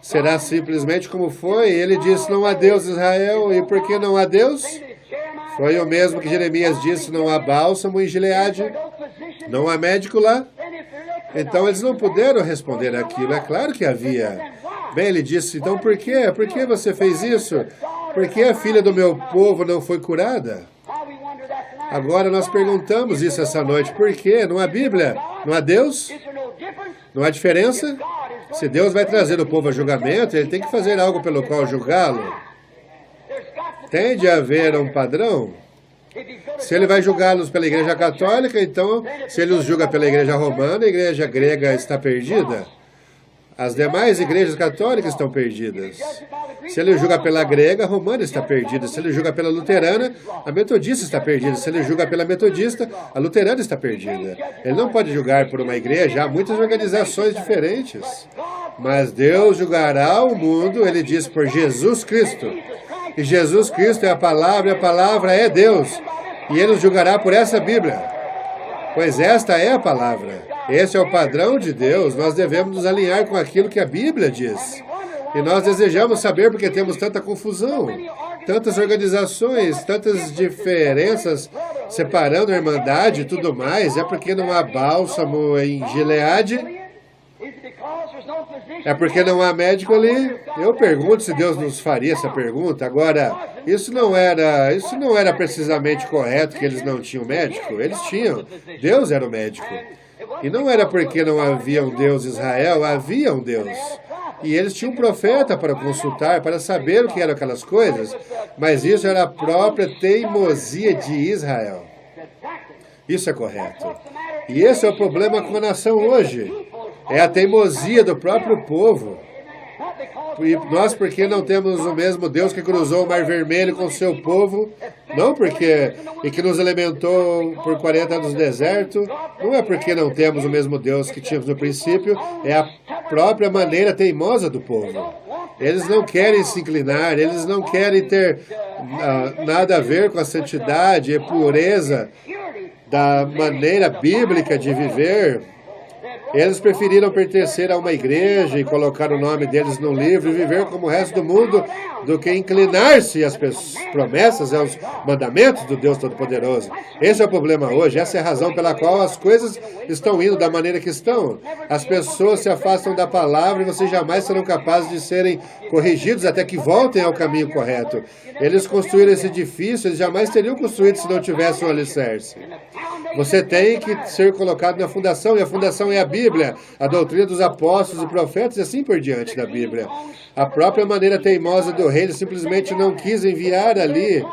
Será simplesmente como foi. Ele disse, não há Deus em Israel. E por que não há Deus? Foi o mesmo que Jeremias disse, não há bálsamo em Gileade. Não há médico lá. Então eles não puderam responder aquilo. É claro que havia. Bem, ele disse, então por quê? Por que você fez isso? Por que a filha do meu povo não foi curada? Agora nós perguntamos isso essa noite. Por quê? Não há Bíblia? Não há Deus? Não há diferença? Se Deus vai trazer o povo a julgamento, ele tem que fazer algo pelo qual julgá-lo. Tem de haver um padrão. Se ele vai julgá-los pela Igreja Católica, então, se ele os julga pela Igreja Romana, a Igreja Grega está perdida. As demais igrejas católicas estão perdidas. Se ele julga pela grega, a romana está perdida. Se ele julga pela luterana, a metodista está perdida. Se ele julga pela metodista, a luterana está perdida. Ele não pode julgar por uma igreja, há muitas organizações diferentes. Mas Deus julgará o mundo, ele diz, por Jesus Cristo. E Jesus Cristo é a palavra, e a palavra é Deus. E ele nos julgará por essa Bíblia. Pois esta é a palavra. Esse é o padrão de Deus. Nós devemos nos alinhar com aquilo que a Bíblia diz. E nós desejamos saber porque temos tanta confusão, tantas organizações, tantas diferenças, separando a irmandade e tudo mais. É porque não há bálsamo em Gileade? É porque não há médico ali? Eu pergunto se Deus nos faria essa pergunta. Agora, isso não era precisamente correto que eles não tinham médico. Eles tinham. Deus era o médico. E não era porque não havia um Deus em Israel, havia um Deus. E eles tinham um profeta para consultar, para saber o que eram aquelas coisas. Mas isso era a própria teimosia de Israel. Isso é correto. E esse é o problema com a nação hoje. É a teimosia do próprio povo. E nós, porque não temos o mesmo Deus que cruzou o Mar Vermelho com o seu povo, não porque, e que nos alimentou por 40 anos no deserto, não é porque não temos o mesmo Deus que tínhamos no princípio, é a própria maneira teimosa do povo. Eles não querem se inclinar, eles não querem ter nada a ver com a santidade e pureza da maneira bíblica de viver. Eles preferiram pertencer a uma igreja e colocar o nome deles no livro e viver como o resto do mundo do que inclinar-se às promessas e aos mandamentos do Deus Todo-Poderoso. Esse é o problema hoje, essa é a razão pela qual as coisas estão indo da maneira que estão. As pessoas se afastam da palavra e vocês jamais serão capazes de serem corrigidos até que voltem ao caminho correto. Eles construíram esse edifício, eles jamais teriam construído se não tivesse um alicerce. Você tem que ser colocado na fundação, e a fundação é a Bíblia, a doutrina dos apóstolos e profetas, e assim por diante da Bíblia. A própria maneira teimosa do rei, ele simplesmente não quis enviar ali.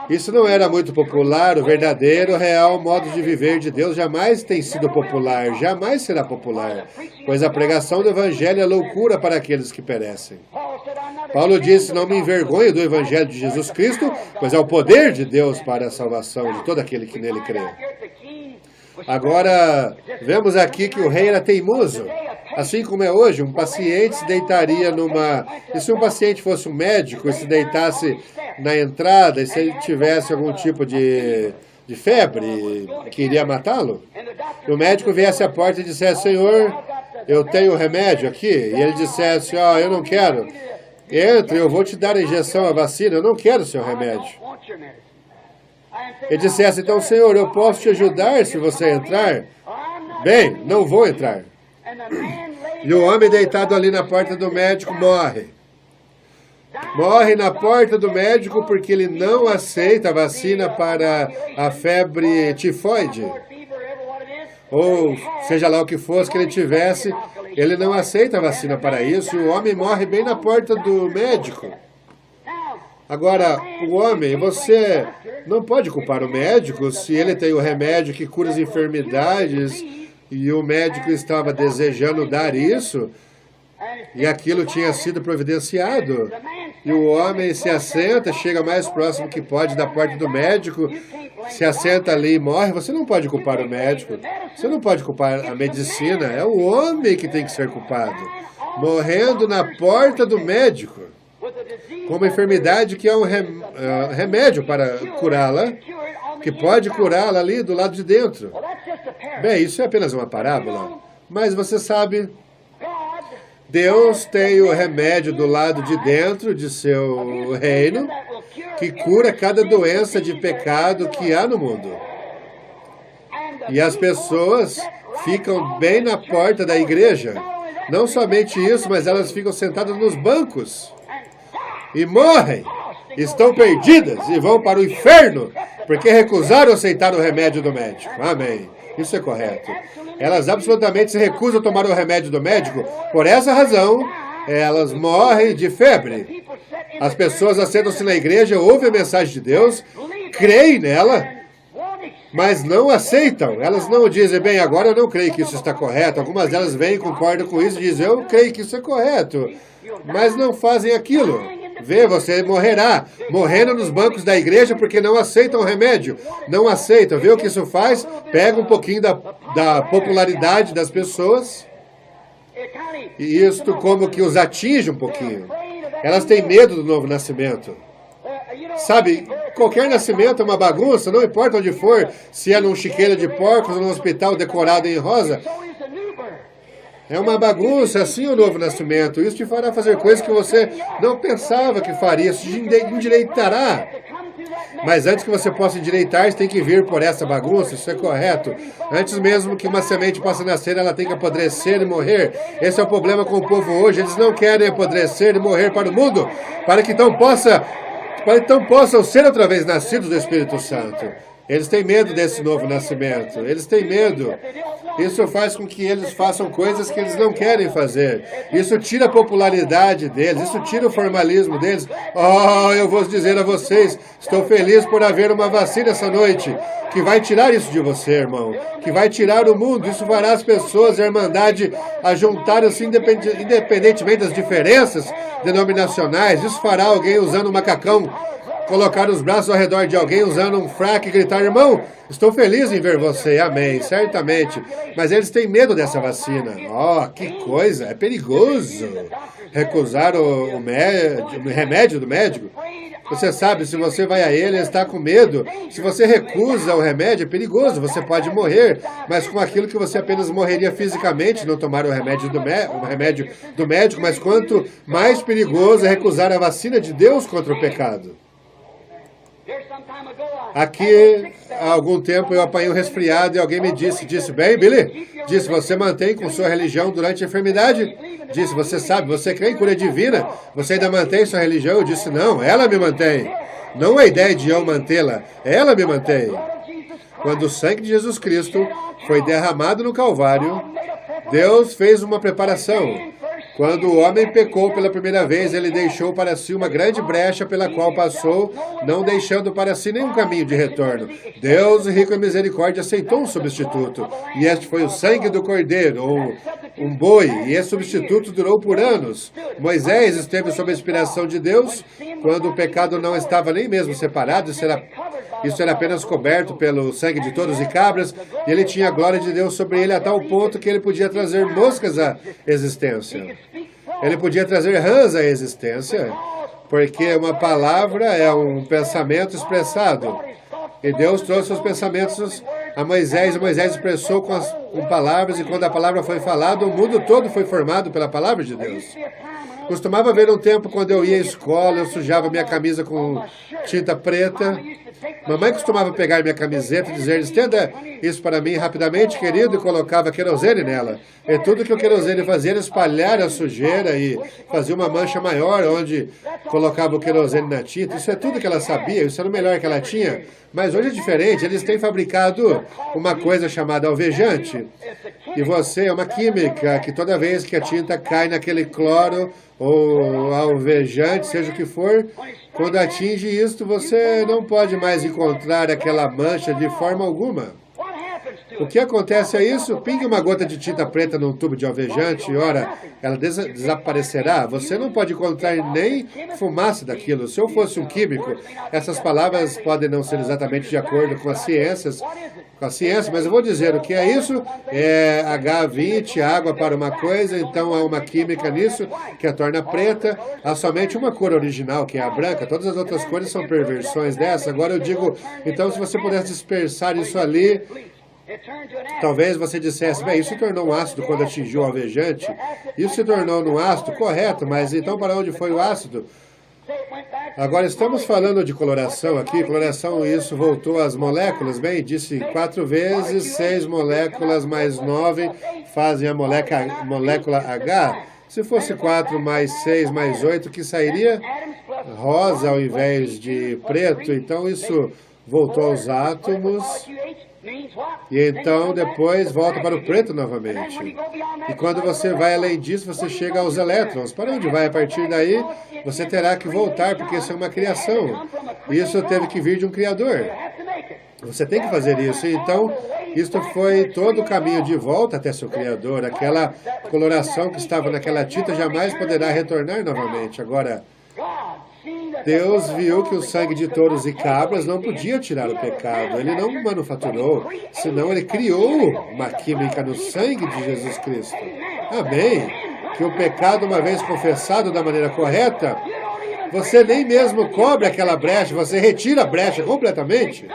Isso não era muito popular, o verdadeiro, real modo de viver de Deus jamais tem sido popular, jamais será popular, pois a pregação do Evangelho é loucura para aqueles que perecem. Paulo disse, não me envergonhe do Evangelho de Jesus Cristo, pois é o poder de Deus para a salvação de todo aquele que nele crê. Agora, vemos aqui que o rei era teimoso. Assim como é hoje, um paciente se deitaria numa... E se um paciente fosse um médico e se deitasse na entrada, e se ele tivesse algum tipo de febre que iria matá-lo, e o médico viesse à porta e dissesse, Senhor, eu tenho remédio aqui, e ele dissesse, eu não quero, entre, eu vou te dar a injeção, a vacina, eu não quero o seu remédio. Ele dissesse, então, Senhor, eu posso te ajudar se você entrar? Bem, não vou entrar. E o homem deitado ali na porta do médico morre. Morre na porta do médico porque ele não aceita a vacina para a febre tifoide. Ou seja lá o que fosse que ele tivesse, ele não aceita a vacina para isso e o homem morre bem na porta do médico. Agora, o homem, você não pode culpar o médico se ele tem o remédio que cura as enfermidades e o médico estava desejando dar isso e aquilo tinha sido providenciado. E o homem se assenta, chega mais próximo que pode da porta do médico, se assenta ali e morre. Você não pode culpar o médico, você não pode culpar a medicina, é o homem que tem que ser culpado. Morrendo na porta do médico, com uma enfermidade que é um remédio para curá-la, que pode curá-la ali do lado de dentro. Bem, isso é apenas uma parábola, mas você sabe, Deus tem o remédio do lado de dentro de seu reino, que cura cada doença de pecado que há no mundo. E as pessoas ficam bem na porta da igreja. Não somente isso, mas elas ficam sentadas nos bancos e morrem, estão perdidas e vão para o inferno, porque recusaram aceitar o remédio do médico. Amém. Isso é correto. Elas absolutamente se recusam a tomar o remédio do médico. Por essa razão, elas morrem de febre. As pessoas assentam-se na igreja, ouvem a mensagem de Deus, creem nela, mas não aceitam. Elas não dizem, bem, agora eu não creio que isso está correto. Algumas delas vêm e concordam com isso e dizem, eu creio que isso é correto, mas não fazem aquilo. Vê, você morrerá, morrendo nos bancos da igreja porque não aceitam o remédio. Não aceitam. Vê o que isso faz? Pega um pouquinho da popularidade das pessoas e isto como que os atinge um pouquinho. Elas têm medo do novo nascimento. Sabe, qualquer nascimento é uma bagunça, não importa onde for, se é num chiqueiro de porcos ou num hospital decorado em rosa. É uma bagunça, assim o novo nascimento. Isso te fará fazer coisas que você não pensava que faria. Isso te endireitará. Mas antes que você possa endireitar, você tem que vir por essa bagunça. Isso é correto. Antes mesmo que uma semente possa nascer, ela tem que apodrecer e morrer. Esse é o problema com o povo hoje. Eles não querem apodrecer e morrer para o mundo, para que então possam ser outra vez nascidos do Espírito Santo. Eles têm medo desse novo nascimento. Eles têm medo. Isso faz com que eles façam coisas que eles não querem fazer. Isso tira a popularidade deles. Isso tira o formalismo deles. Eu vou dizer a vocês, estou feliz por haver uma vacina essa noite, que vai tirar isso de você, irmão. Que vai tirar o mundo. Isso fará as pessoas, a Irmandade, a juntarem-se independentemente das diferenças denominacionais. Isso fará alguém usando um macacão colocar os braços ao redor de alguém usando um fraque e gritar, irmão, estou feliz em ver você, amém, certamente. Mas eles têm medo dessa vacina. Que coisa, é perigoso recusar o remédio do médico. Você sabe, se você vai a ele, ele está com medo. Se você recusa o remédio, é perigoso, você pode morrer. Mas com aquilo que você apenas morreria fisicamente, não tomar o remédio do médico, mas quanto mais perigoso é recusar a vacina de Deus contra o pecado. Aqui, há algum tempo, eu apanhei um resfriado e alguém me disse, bem, Billy, disse, você mantém com sua religião durante a enfermidade? Disse, você sabe, você crê em cura divina? Você ainda mantém sua religião? Eu disse, não, ela me mantém. Não a ideia de eu mantê-la, ela me mantém. Quando o sangue de Jesus Cristo foi derramado no Calvário, Deus fez uma preparação. Quando o homem pecou pela primeira vez, ele deixou para si uma grande brecha pela qual passou, não deixando para si nenhum caminho de retorno. Deus, rico em misericórdia, aceitou um substituto. E este foi o sangue do cordeiro, ou um boi. E esse substituto durou por anos. Moisés esteve sob a inspiração de Deus quando o pecado não estava nem mesmo separado. Isso era apenas coberto pelo sangue de touros e cabras. E ele tinha a glória de Deus sobre ele a tal ponto que ele podia trazer moscas à existência. Ele podia trazer rãs à existência, porque uma palavra é um pensamento expressado. E Deus trouxe os pensamentos a Moisés, e Moisés expressou com palavras, e quando a palavra foi falada, o mundo todo foi formado pela palavra de Deus. Costumava haver um tempo quando eu ia à escola, eu sujava minha camisa com tinta preta. Mamãe costumava pegar minha camiseta e dizer, estenda isso para mim rapidamente, querido, e colocava querosene nela. E tudo que o querosene fazia era espalhar a sujeira e fazia uma mancha maior onde colocava o querosene na tinta. Isso é tudo que ela sabia, isso era o melhor que ela tinha. Mas hoje é diferente, eles têm fabricado uma coisa chamada alvejante. E você é uma química que toda vez que a tinta cai naquele cloro ou alvejante, seja o que for, quando atinge isto, você não pode mais encontrar aquela mancha de forma alguma. O que acontece é isso, pingue uma gota de tinta preta num tubo de alvejante e, ora, ela desaparecerá. Você não pode encontrar nem fumaça daquilo. Se eu fosse um químico, essas palavras podem não ser exatamente de acordo com a ciência, mas eu vou dizer o que é isso. É H20, água para uma coisa, então há uma química nisso que a torna preta. Há somente uma cor original, que é a branca. Todas as outras cores são perversões dessa. Agora eu digo, então se você pudesse dispersar isso ali, talvez você dissesse, bem, isso se tornou um ácido quando atingiu o alvejante. Isso se tornou um ácido, correto, mas então para onde foi o ácido? Agora estamos falando de coloração aqui. Coloração, isso voltou às moléculas. Bem, disse 4 vezes 6 moléculas mais 9 fazem a molécula H. Se fosse 4 mais 6 mais 8, que sairia? Rosa ao invés de preto. Então isso voltou aos átomos. E então depois volta para o preto novamente. E quando você vai além disso, você chega aos elétrons. Para onde vai a partir daí? Você terá que voltar, porque isso é uma criação. Isso teve que vir de um criador. Você tem que fazer isso. Então, isto foi todo o caminho de volta até seu criador. Aquela coloração que estava naquela tinta jamais poderá retornar novamente. Agora, Deus viu que o sangue de touros e cabras não podia tirar o pecado. Ele não manufaturou, senão ele criou uma química no sangue de Jesus Cristo. Amém? Que o pecado, uma vez confessado da maneira correta, você nem mesmo cobre aquela brecha, você retira a brecha completamente.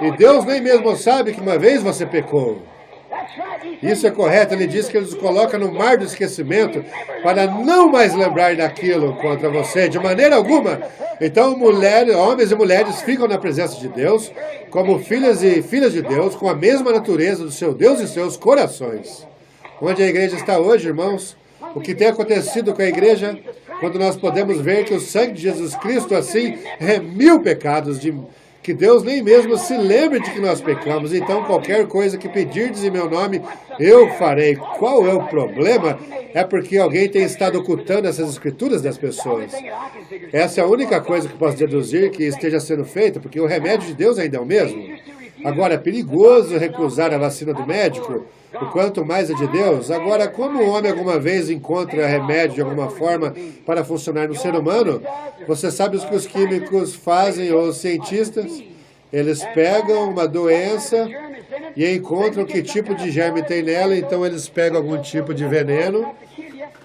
E Deus nem mesmo sabe que uma vez você pecou. Isso é correto, ele diz que ele os coloca no mar do esquecimento para não mais lembrar daquilo contra você, de maneira alguma. Então, homens e mulheres ficam na presença de Deus, como filhas e filhas de Deus, com a mesma natureza do seu Deus e seus corações. Onde a igreja está hoje, irmãos, o que tem acontecido com a igreja, quando nós podemos ver que o sangue de Jesus Cristo, assim, remiu pecados que Deus nem mesmo se lembre de que nós pecamos. Então, qualquer coisa que pedirdes em meu nome, eu farei. Qual é o problema? É porque alguém tem estado ocultando essas escrituras das pessoas. Essa é a única coisa que posso deduzir que esteja sendo feita, porque o remédio de Deus ainda é o mesmo. Agora, é perigoso recusar a vacina do médico, o quanto mais é de Deus. Agora, como o homem alguma vez encontra remédio de alguma forma para funcionar no ser humano, você sabe o que os químicos fazem, ou os cientistas? Eles pegam uma doença e encontram que tipo de germe tem nela, então eles pegam algum tipo de veneno,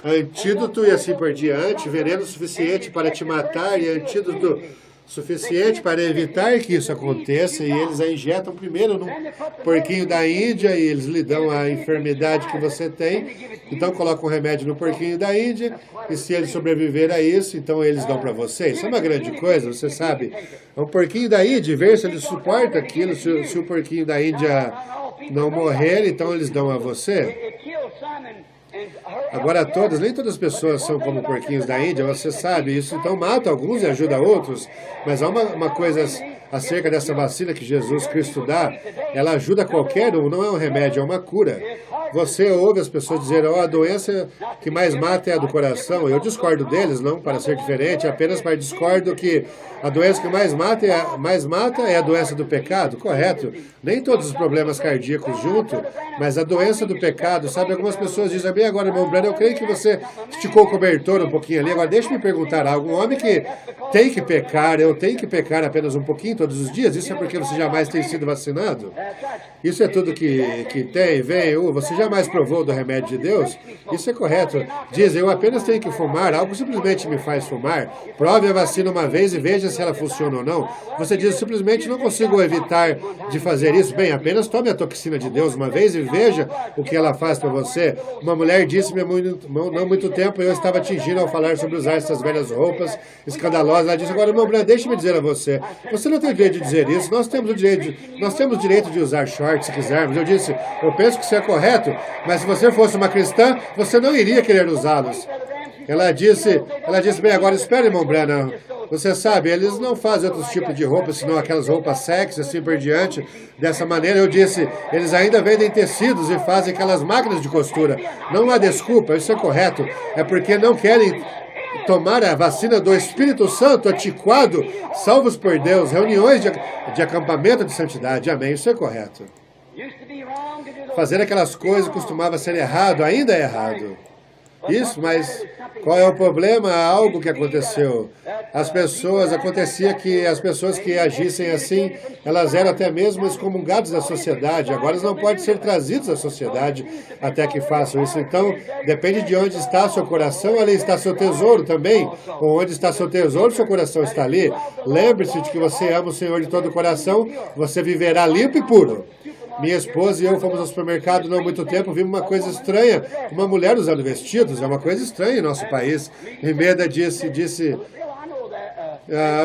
antídoto e assim por diante, veneno suficiente para te matar e antídoto suficiente para evitar que isso aconteça, e eles a injetam primeiro num porquinho da Índia, e eles lhe dão a enfermidade que você tem, então colocam um remédio no porquinho da Índia, e se ele sobreviver a isso, então eles dão para você. Isso é uma grande coisa, você sabe. É um porquinho da Índia, ver se ele suporta aquilo, se o porquinho da Índia não morrer, então eles dão a você. Agora nem todas as pessoas são como porquinhos da Índia, você sabe, isso então mata alguns e ajuda outros, mas há uma coisa acerca dessa vacina que Jesus Cristo dá, ela ajuda qualquer um, não é um remédio, é uma cura. Você ouve as pessoas dizerem, a doença que mais mata é a do coração. Eu discordo deles, não para ser diferente, apenas para discordo que a doença que mais mata é a doença do pecado, correto? Nem todos os problemas cardíacos junto, mas a doença do pecado, sabe? Algumas pessoas dizem, bem agora, irmão Breno, eu creio que você esticou o cobertor um pouquinho ali. Agora, deixa-me perguntar algo. Um homem que tem que pecar, eu tenho que pecar apenas um pouquinho todos os dias, isso é porque você jamais tem sido vacinado? Isso é tudo que tem, vem, você jamais provou do remédio de Deus? Isso é correto. Diz, eu apenas tenho que fumar, algo simplesmente me faz fumar. Prove a vacina uma vez e veja se ela funciona ou não. Você diz, simplesmente não consigo evitar de fazer isso. Bem, apenas tome a toxina de Deus uma vez e veja o que ela faz para você. Uma mulher disse-me não muito tempo, eu estava atingindo ao falar sobre usar essas velhas roupas escandalosas. Ela disse, agora, irmão Breno, deixe-me dizer a você, você não tem o direito de dizer isso, nós temos o direito de usar shorts se quisermos. Eu disse, eu penso que isso é correto, mas se você fosse uma cristã, você não iria querer usá-los. Ela disse, bem, agora espere, irmão Breno. Você sabe, eles não fazem outros tipos de roupas, senão aquelas roupas sexy, assim por diante. Dessa maneira, eu disse, eles ainda vendem tecidos e fazem aquelas máquinas de costura. Não há desculpa, isso é correto. É porque não querem tomar a vacina do Espírito Santo, atiquado, salvos por Deus, reuniões de acampamento de santidade. Amém, isso é correto. Fazer aquelas coisas costumava ser errado, ainda é errado. Isso, mas qual é o problema? Algo que aconteceu. Acontecia que as pessoas que agissem assim, elas eram até mesmo excomungadas da sociedade. Agora elas não podem ser trazidas à sociedade até que façam isso. Então, depende de onde está seu coração, ali está seu tesouro também. Ou onde está seu tesouro, seu coração está ali. Lembre-se de que você ama o Senhor de todo o coração, você viverá limpo e puro. Minha esposa e eu fomos ao supermercado não há muito tempo, vimos uma coisa estranha, uma mulher usando vestidos, é uma coisa estranha em nosso país. Rimeda disse,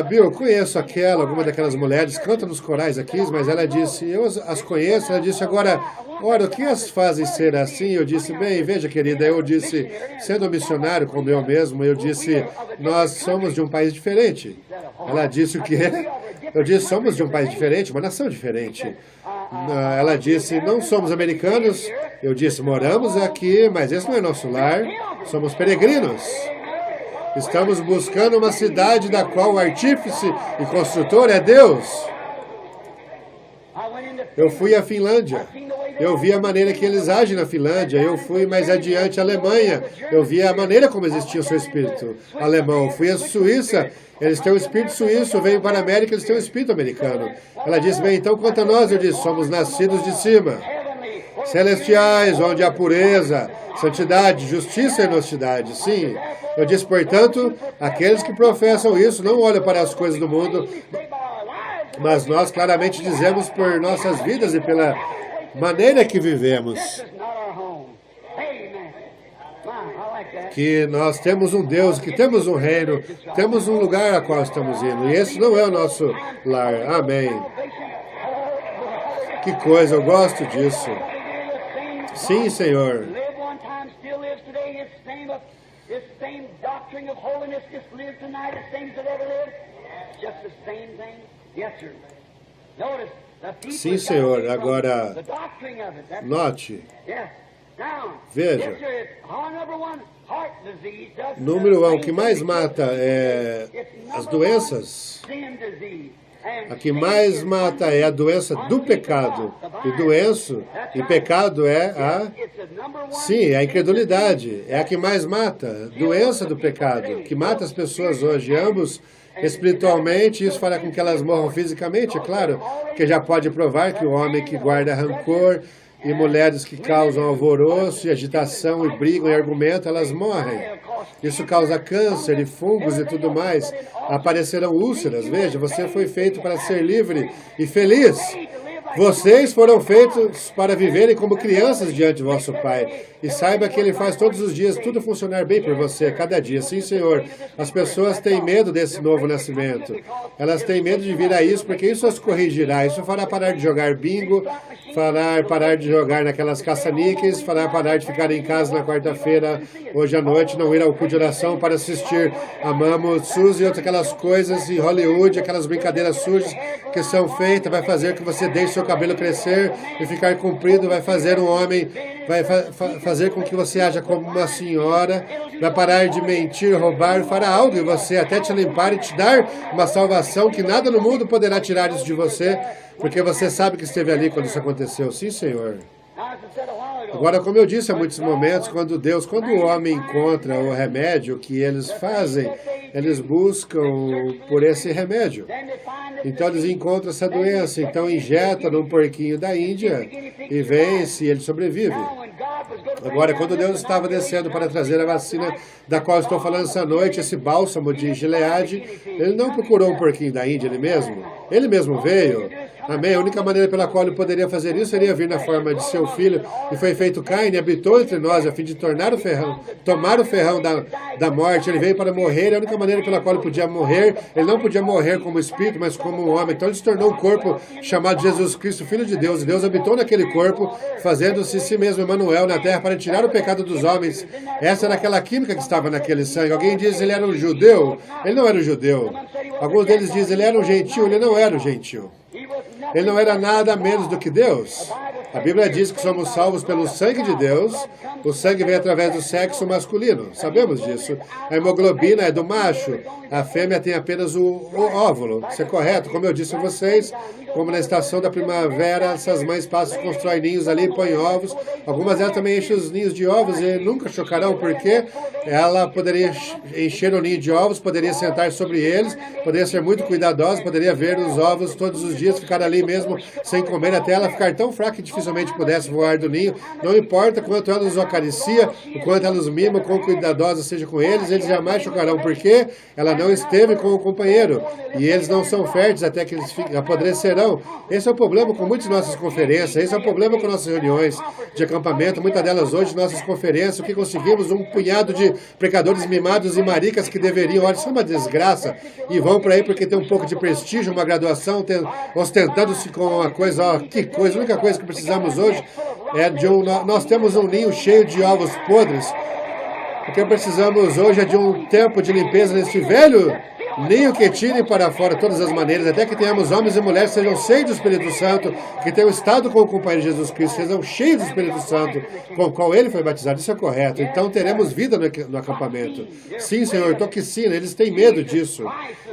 Bill, conheço alguma daquelas mulheres, canta nos corais aqui, mas ela disse, eu as conheço, ela disse, agora, ora, o que as fazem ser assim? Eu disse, bem, veja, querida, eu disse, sendo missionário como eu mesmo, eu disse, nós somos de um país diferente. Ela disse o quê? Eu disse, somos de um país diferente, uma nação diferente. Ela disse, não somos americanos. Eu disse, moramos aqui, mas esse não é nosso lar. Somos peregrinos. Estamos buscando uma cidade da qual o artífice e construtor é Deus. Eu fui à Finlândia. Eu vi a maneira que eles agem na Finlândia. Eu fui mais adiante à Alemanha. Eu vi a maneira como existia o seu espírito alemão. Fui à Suíça. Eles têm um espírito suíço. Eu venho para a América, eles têm um espírito americano. Ela disse, bem, então quanto a nós, eu disse, somos nascidos de cima. Celestiais, onde há pureza, santidade, justiça e honestidade. Sim. Eu disse, portanto, aqueles que professam isso não olham para as coisas do mundo, mas nós claramente dizemos por nossas vidas e pela maneira que vivemos, que nós temos um Deus, que temos um reino, temos um lugar a qual estamos indo, e esse não é o nosso lar. Amém. Que coisa, eu gosto disso. Sim, Senhor. Sim, Senhor. Agora, note. Veja. Número 1, o que mais mata é as doenças. A que mais mata é a doença do pecado. E pecado é sim, a incredulidade. É a que mais mata. Doença do pecado, que mata as pessoas hoje. Ambos espiritualmente, isso fará com que elas morram fisicamente, é claro, porque já pode provar que o homem que guarda rancor e mulheres que causam alvoroço e agitação e brigam e argumentam, elas morrem. Isso causa câncer e fungos e tudo mais. Aparecerão úlceras. Veja, você foi feito para ser livre e feliz. Vocês foram feitos para viverem como crianças diante de vosso Pai. E saiba que Ele faz todos os dias tudo funcionar bem por você, cada dia. Sim, Senhor. As pessoas têm medo desse novo nascimento. Elas têm medo de vir a isso, porque isso as corrigirá. Isso fará parar de jogar bingo, fará parar de jogar naquelas caça-níqueis, fará parar de ficar em casa na quarta-feira, hoje à noite, não ir ao culto de oração para assistir a Mamo Suzy e outras aquelas coisas em Hollywood, aquelas brincadeiras sujas que são feitas, vai fazer que você deixe seu cabelo crescer e ficar comprido, vai fazer um homem, vai fazer com que você haja como uma senhora, vai parar de mentir, roubar, fará algo em você, até te limpar e te dar uma salvação que nada no mundo poderá tirar isso de você, porque você sabe que esteve ali quando isso aconteceu. Sim, Senhor. Agora, como eu disse há muitos momentos, quando o homem encontra o remédio que eles fazem, eles buscam por esse remédio. Então eles encontram essa doença, então injetam num porquinho da Índia e vence e ele sobrevive. Agora, quando Deus estava descendo para trazer a vacina da qual estou falando essa noite, esse bálsamo de Gileade, Ele não procurou um porquinho da Índia, Ele mesmo veio. Amém? A única maneira pela qual Ele poderia fazer isso seria vir na forma de seu filho, e foi feito carne, e habitou entre nós, a fim de tomar o ferrão da morte. Ele veio para morrer, e a única maneira pela qual Ele podia morrer, Ele não podia morrer como espírito, mas como um homem. Então Ele se tornou um corpo chamado Jesus Cristo, Filho de Deus, e Deus habitou naquele corpo, fazendo-se si mesmo Emmanuel na terra para tirar o pecado dos homens. Essa era aquela química que estava naquele sangue. Alguém diz que ele era um judeu? Ele não era um judeu. Alguns deles dizem que ele era um gentil. Ele não era um gentil. Ele não era nada menos do que Deus. A Bíblia diz que somos salvos pelo sangue de Deus. O sangue vem através do sexo masculino. Sabemos disso. A hemoglobina é do macho. A fêmea tem apenas o óvulo. Isso é correto. Como eu disse a vocês, como na estação da primavera, essas mães passam, constroem ninhos ali, põem ovos. Algumas delas também enchem os ninhos de ovos e nunca chocarão, porque ela poderia encher o ninho de ovos, poderia sentar sobre eles, poderia ser muito cuidadosa, poderia ver os ovos todos os dias, ficar ali mesmo sem comer, até ela ficar tão fraca que dificilmente pudesse voar do ninho. Não importa quanto ela os acaricia, o quanto ela os mima, quão cuidadosa seja com eles jamais chocarão, porque ela não esteve com o companheiro. E eles não são férteis até que eles apodrecerão. Esse é o problema com muitas nossas conferências, esse é o problema com nossas reuniões de acampamento, muitas delas hoje, nossas conferências, o que conseguimos, um punhado de pecadores mimados e maricas que deveriam, olha, isso é uma desgraça, e vão por aí porque tem um pouco de prestígio, uma graduação, ostentando-se com uma coisa, ó, que coisa, a única coisa que precisamos hoje é de nós temos um ninho cheio de ovos podres. O que precisamos hoje é de um tempo de limpeza nesse velho ninho que tire para fora todas as maneiras, até que tenhamos homens e mulheres que sejam cheios do Espírito Santo, que tenham estado com o companheiro Jesus Cristo, sejam cheios do Espírito Santo, com o qual ele foi batizado. Isso é correto. Então teremos vida no acampamento. Sim, Senhor, toxina, eles têm medo disso.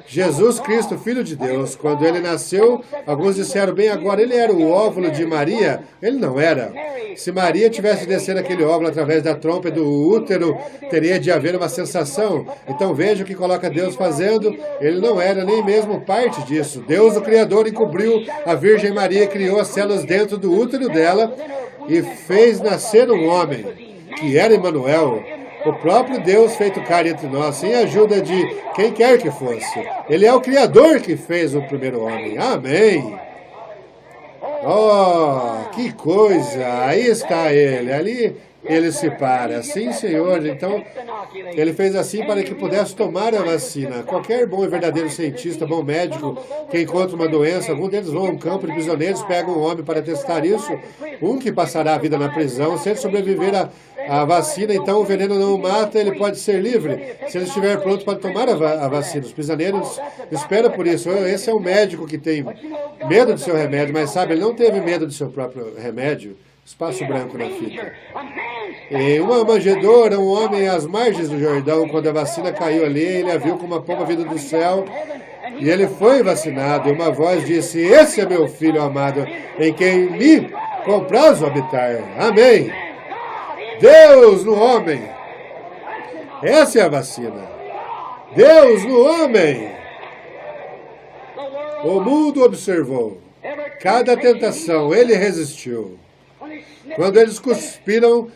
Jesus Cristo, Filho de Deus, quando ele nasceu, alguns disseram, bem, agora ele era o óvulo de Maria. Ele não era. Se Maria tivesse descendo aquele óvulo através da trompa e do útero, teria de haver uma sensação. Então veja o que coloca Deus fazendo. Ele não era nem mesmo parte disso. Deus, o Criador, encobriu a Virgem Maria, criou as células dentro do útero dela e fez nascer um homem, que era Emmanuel, o próprio Deus feito carne entre nós, sem a ajuda de quem quer que fosse. Ele é o Criador que fez o primeiro homem. Amém. Oh, que coisa! Aí está ele, ali ele se para. Sim, Senhor. Então, ele fez assim para que pudesse tomar a vacina. Qualquer bom e verdadeiro cientista, bom médico, que encontra uma doença, algum deles vão a um campo de prisioneiros, pegam um homem para testar isso, um que passará a vida na prisão, se ele sobreviver à vacina, então o veneno não o mata, ele pode ser livre. Se ele estiver pronto para tomar a vacina, os prisioneiros esperam por isso. Esse é um médico que tem medo do seu remédio, mas sabe, ele não teve medo do seu próprio remédio. Espaço branco na fita. Em uma manjedoura, um homem às margens do Jordão, quando a vacina caiu ali, ele a viu como uma pomba vinda do céu, e ele foi vacinado, e uma voz disse, esse é meu filho amado, em quem me comprazo habitar. Amém. Deus no homem. Essa é a vacina. Deus no homem. O mundo observou. Cada tentação, ele resistiu. Quando eles cuspiram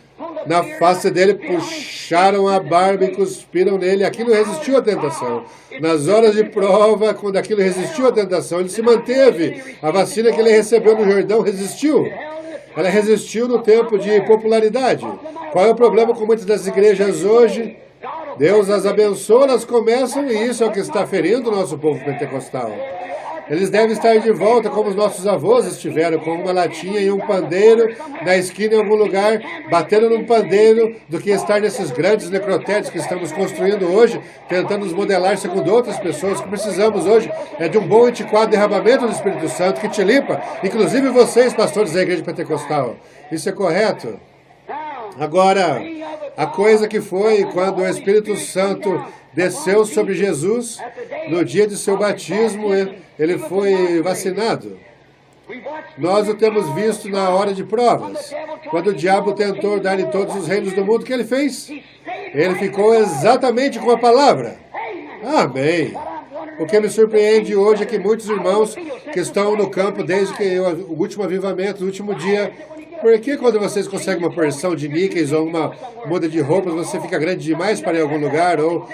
na face dele, puxaram a barba e cuspiram nele. Aquilo resistiu à tentação. Nas horas de prova, quando aquilo resistiu à tentação, ele se manteve. A vacina que ele recebeu no Jordão resistiu. Ela resistiu no tempo de popularidade. Qual é o problema com muitas das igrejas hoje? Deus as abençoa, elas começam, e isso é o que está ferindo o nosso povo pentecostal. Eles devem estar de volta como os nossos avós estiveram, com uma latinha e um pandeiro na esquina em algum lugar, batendo num pandeiro, do que estar nesses grandes necrotérios que estamos construindo hoje, tentando nos modelar segundo outras pessoas. O que precisamos hoje é de um bom e antiquado derramamento do Espírito Santo que te limpa, inclusive vocês, pastores da igreja pentecostal. Isso é correto? Agora, a coisa que foi quando o Espírito Santo desceu sobre Jesus, no dia de seu batismo, ele foi vacinado. Nós o temos visto na hora de provas. Quando o diabo tentou dar-lhe todos os reinos do mundo, o que ele fez? Ele ficou exatamente com a palavra. Amém. O que me surpreende hoje é que muitos irmãos que estão no campo desde que o último avivamento, o último dia, por que quando vocês conseguem uma porção de níqueis ou uma muda de roupas, você fica grande demais para ir a algum lugar, ou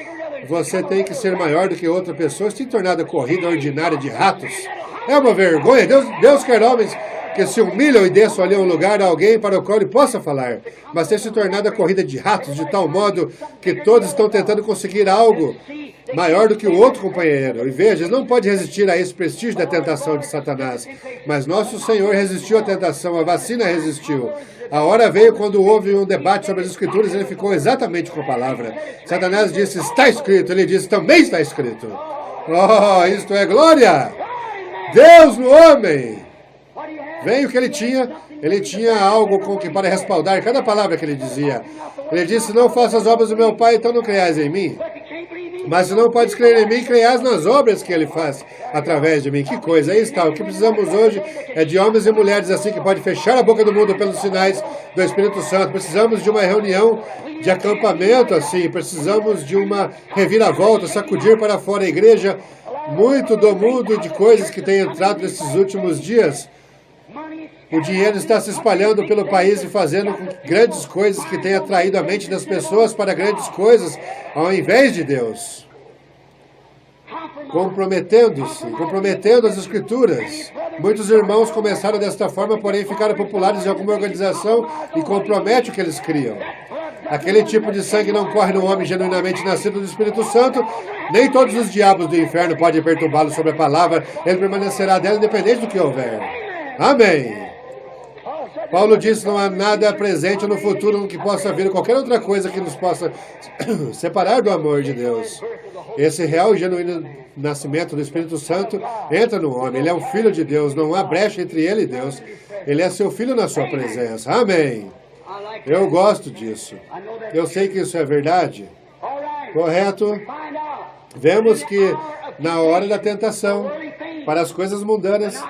você tem que ser maior do que outra pessoa? Isso tem tornado a corrida ordinária de ratos. É uma vergonha. Deus quer homens que se humilham e desçam ali a um lugar a alguém para o qual ele possa falar. Mas tem se tornado a corrida de ratos de tal modo que todos estão tentando conseguir algo maior do que o outro companheiro. E veja, eles não podem resistir a esse prestígio da tentação de Satanás. Mas nosso Senhor resistiu à tentação, a vacina resistiu. A hora veio quando houve um debate sobre as Escrituras, ele ficou exatamente com a palavra. Satanás disse, está escrito. Ele disse, também está escrito. Oh, isto é glória! Deus no homem! Veio o que ele tinha algo com que para respaldar cada palavra que ele dizia. Ele disse, não faça as obras do meu Pai, então não creias em mim. Mas se não podes crer em mim, creias nas obras que ele faz através de mim. Que coisa, aí está. O que precisamos hoje é de homens e mulheres assim que podem fechar a boca do mundo pelos sinais do Espírito Santo. Precisamos de uma reunião de acampamento assim. Precisamos de uma reviravolta, sacudir para fora a igreja. Muito do mundo de coisas que tem entrado nesses últimos dias. O dinheiro está se espalhando pelo país e fazendo grandes coisas que têm atraído a mente das pessoas para grandes coisas, ao invés de Deus. Comprometendo as Escrituras. Muitos irmãos começaram desta forma, porém ficaram populares em alguma organização e compromete o que eles criam. Aquele tipo de sangue não corre no homem genuinamente nascido do Espírito Santo. Nem todos os diabos do inferno podem perturbá-lo sobre a palavra. Ele permanecerá dela independente do que houver. Amém. Paulo disse, não há nada presente no futuro no que possa vir qualquer outra coisa que nos possa separar do amor de Deus. Esse real e genuíno nascimento do Espírito Santo entra no homem. Ele é um filho de Deus, não há brecha entre ele e Deus. Ele é seu filho na sua presença. Amém. Eu gosto disso. Eu sei que isso é verdade. Correto? Vemos que na hora da tentação, para as coisas mundanas,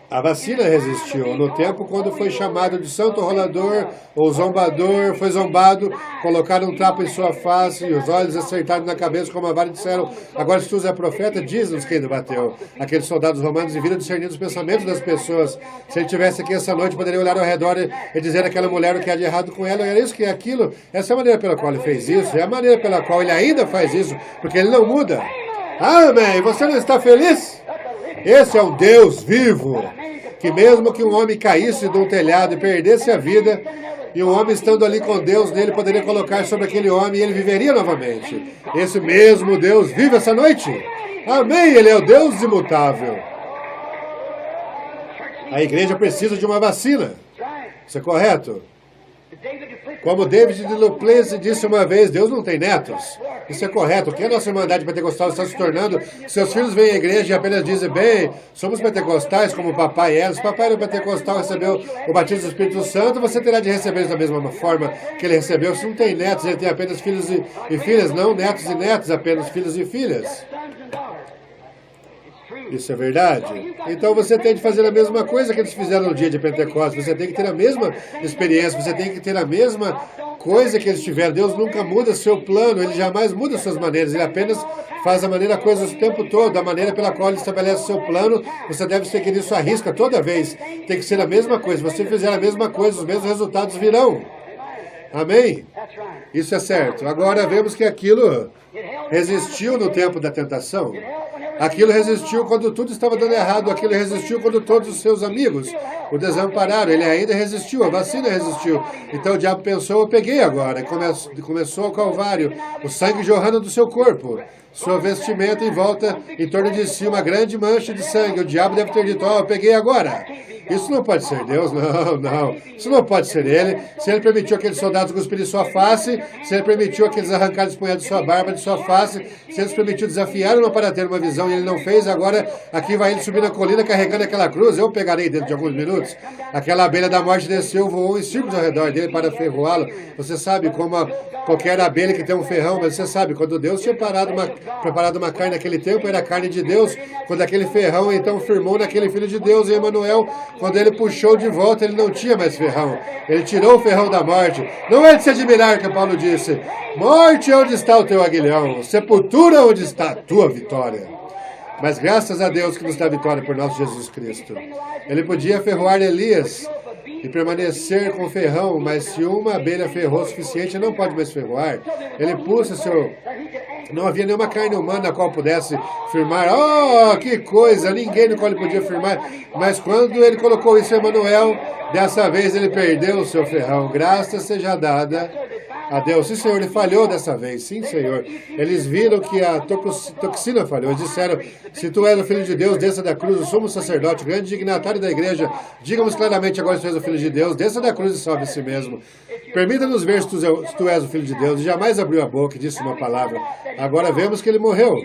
a vacina resistiu. No tempo quando foi chamado de santo rolador ou zombador, foi zombado, colocaram um trapo em sua face e os olhos acertados na cabeça com uma vara e disseram, agora se tu és profeta, diz-nos quem lhe bateu. Aqueles soldados romanos viram discernir os pensamentos das pessoas. Se ele estivesse aqui essa noite, poderia olhar ao redor e dizer àquela mulher o que há de errado com ela, era isso que é aquilo. Essa é a maneira pela qual ele fez isso, é a maneira pela qual ele ainda faz isso, porque ele não muda. Amém! Você não está feliz? Esse é um Deus vivo, que mesmo que um homem caísse de um telhado e perdesse a vida, e um homem estando ali com Deus nele, poderia colocar sobre aquele homem e ele viveria novamente. Esse mesmo Deus vive essa noite. Amém, ele é o Deus imutável. A igreja precisa de uma vacina. Isso é correto? Como David de Duplessis disse uma vez, Deus não tem netos. Isso é correto. O que a nossa Irmandade Pentecostal está se tornando? Seus filhos vêm à igreja e apenas dizem, bem, somos pentecostais como o papai era. Se o papai era pentecostal, recebeu o batismo do Espírito Santo, você terá de receber da mesma forma que ele recebeu. Se não tem netos, ele tem apenas filhos e filhas, não netos e netos, apenas filhos e filhas. Isso é verdade? Então você tem de fazer a mesma coisa que eles fizeram no dia de Pentecostes. Você tem que ter a mesma experiência, você tem que ter a mesma coisa que eles tiveram. Deus nunca muda seu plano, Ele jamais muda suas maneiras. Ele apenas faz a maneira coisas o tempo todo. A maneira pela qual Ele estabelece seu plano, você deve seguir isso à risca toda vez. Tem que ser a mesma coisa. Se você fizer a mesma coisa, os mesmos resultados virão. Amém? Isso é certo. Agora vemos que aquilo resistiu no tempo da tentação. Aquilo resistiu quando tudo estava dando errado. Aquilo resistiu quando todos os seus amigos o desampararam. Ele ainda resistiu, a vacina resistiu. Então o diabo pensou, eu peguei agora. E começou o calvário, o sangue jorrando do seu corpo. Sua vestimenta em volta, em torno de si, uma grande mancha de sangue. O diabo deve ter dito, eu peguei agora. Isso não pode ser Deus, não. Isso não pode ser Ele. Se Ele permitiu aqueles soldados cuspirem sua face, se Ele permitiu aqueles arrancados de punhado de sua barba, de sua face, se Ele permitiu desafiar uma para ter uma visão e Ele não fez, agora aqui vai Ele subir na colina carregando aquela cruz, eu pegarei dentro de alguns minutos. Aquela abelha da morte desceu, voou em círculos ao redor dele para ferroá-lo. Você sabe como qualquer abelha que tem um ferrão, mas você sabe, quando Deus tinha preparado uma carne naquele tempo, era a carne de Deus, quando aquele ferrão então firmou naquele Filho de Deus, Emanuel. Quando ele puxou de volta, ele não tinha mais ferrão. Ele tirou o ferrão da morte. Não é de se admirar que Paulo disse, morte, onde está o teu aguilhão? Sepultura, onde está a tua vitória? Mas graças a Deus que nos dá vitória por nosso Jesus Cristo. Ele podia ferroar Elias e permanecer com ferrão, mas se uma abelha ferrou o suficiente, não pode mais ferroar. Ele puxa seu... Não havia nenhuma carne humana na qual pudesse firmar. Oh, que coisa! Ninguém no qual ele podia firmar. Mas quando ele colocou isso em Emanuel, dessa vez ele perdeu o seu ferrão. Graça seja dada a Deus. Sim, Senhor, ele falhou dessa vez. Sim, Senhor. Eles viram que a toxina falhou. Eles disseram, se tu és o Filho de Deus, desça da cruz, o sumo sacerdote, o grande dignatário da igreja, diga-nos claramente agora se tu és o Filho de Deus, desça da cruz e salve a si mesmo. Permita-nos ver se tu és o Filho de Deus. E jamais abriu a boca e disse uma palavra. Agora vemos que ele morreu.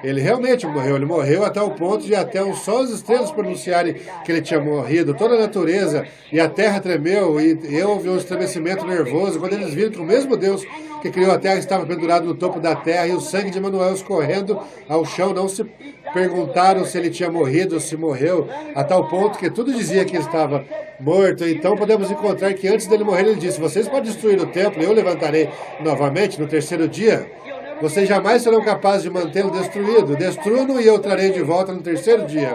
Ele realmente morreu. Ele morreu até o ponto de até só as estrelas pronunciarem que ele tinha morrido. Toda a natureza e a terra tremeu e houve um estremecimento nervoso quando eles viram que o mesmo Deus que criou a terra estava pendurado no topo da terra e o sangue de Emanuel escorrendo ao chão. Não se perguntaram se ele tinha morrido ou se morreu, a tal ponto que tudo dizia que ele estava morto. Então podemos encontrar que antes dele morrer ele disse, vocês podem destruir o templo e eu levantarei novamente no terceiro dia. Vocês jamais serão capazes de mantê-lo destruído. Destruam-no e eu trarei de volta no terceiro dia.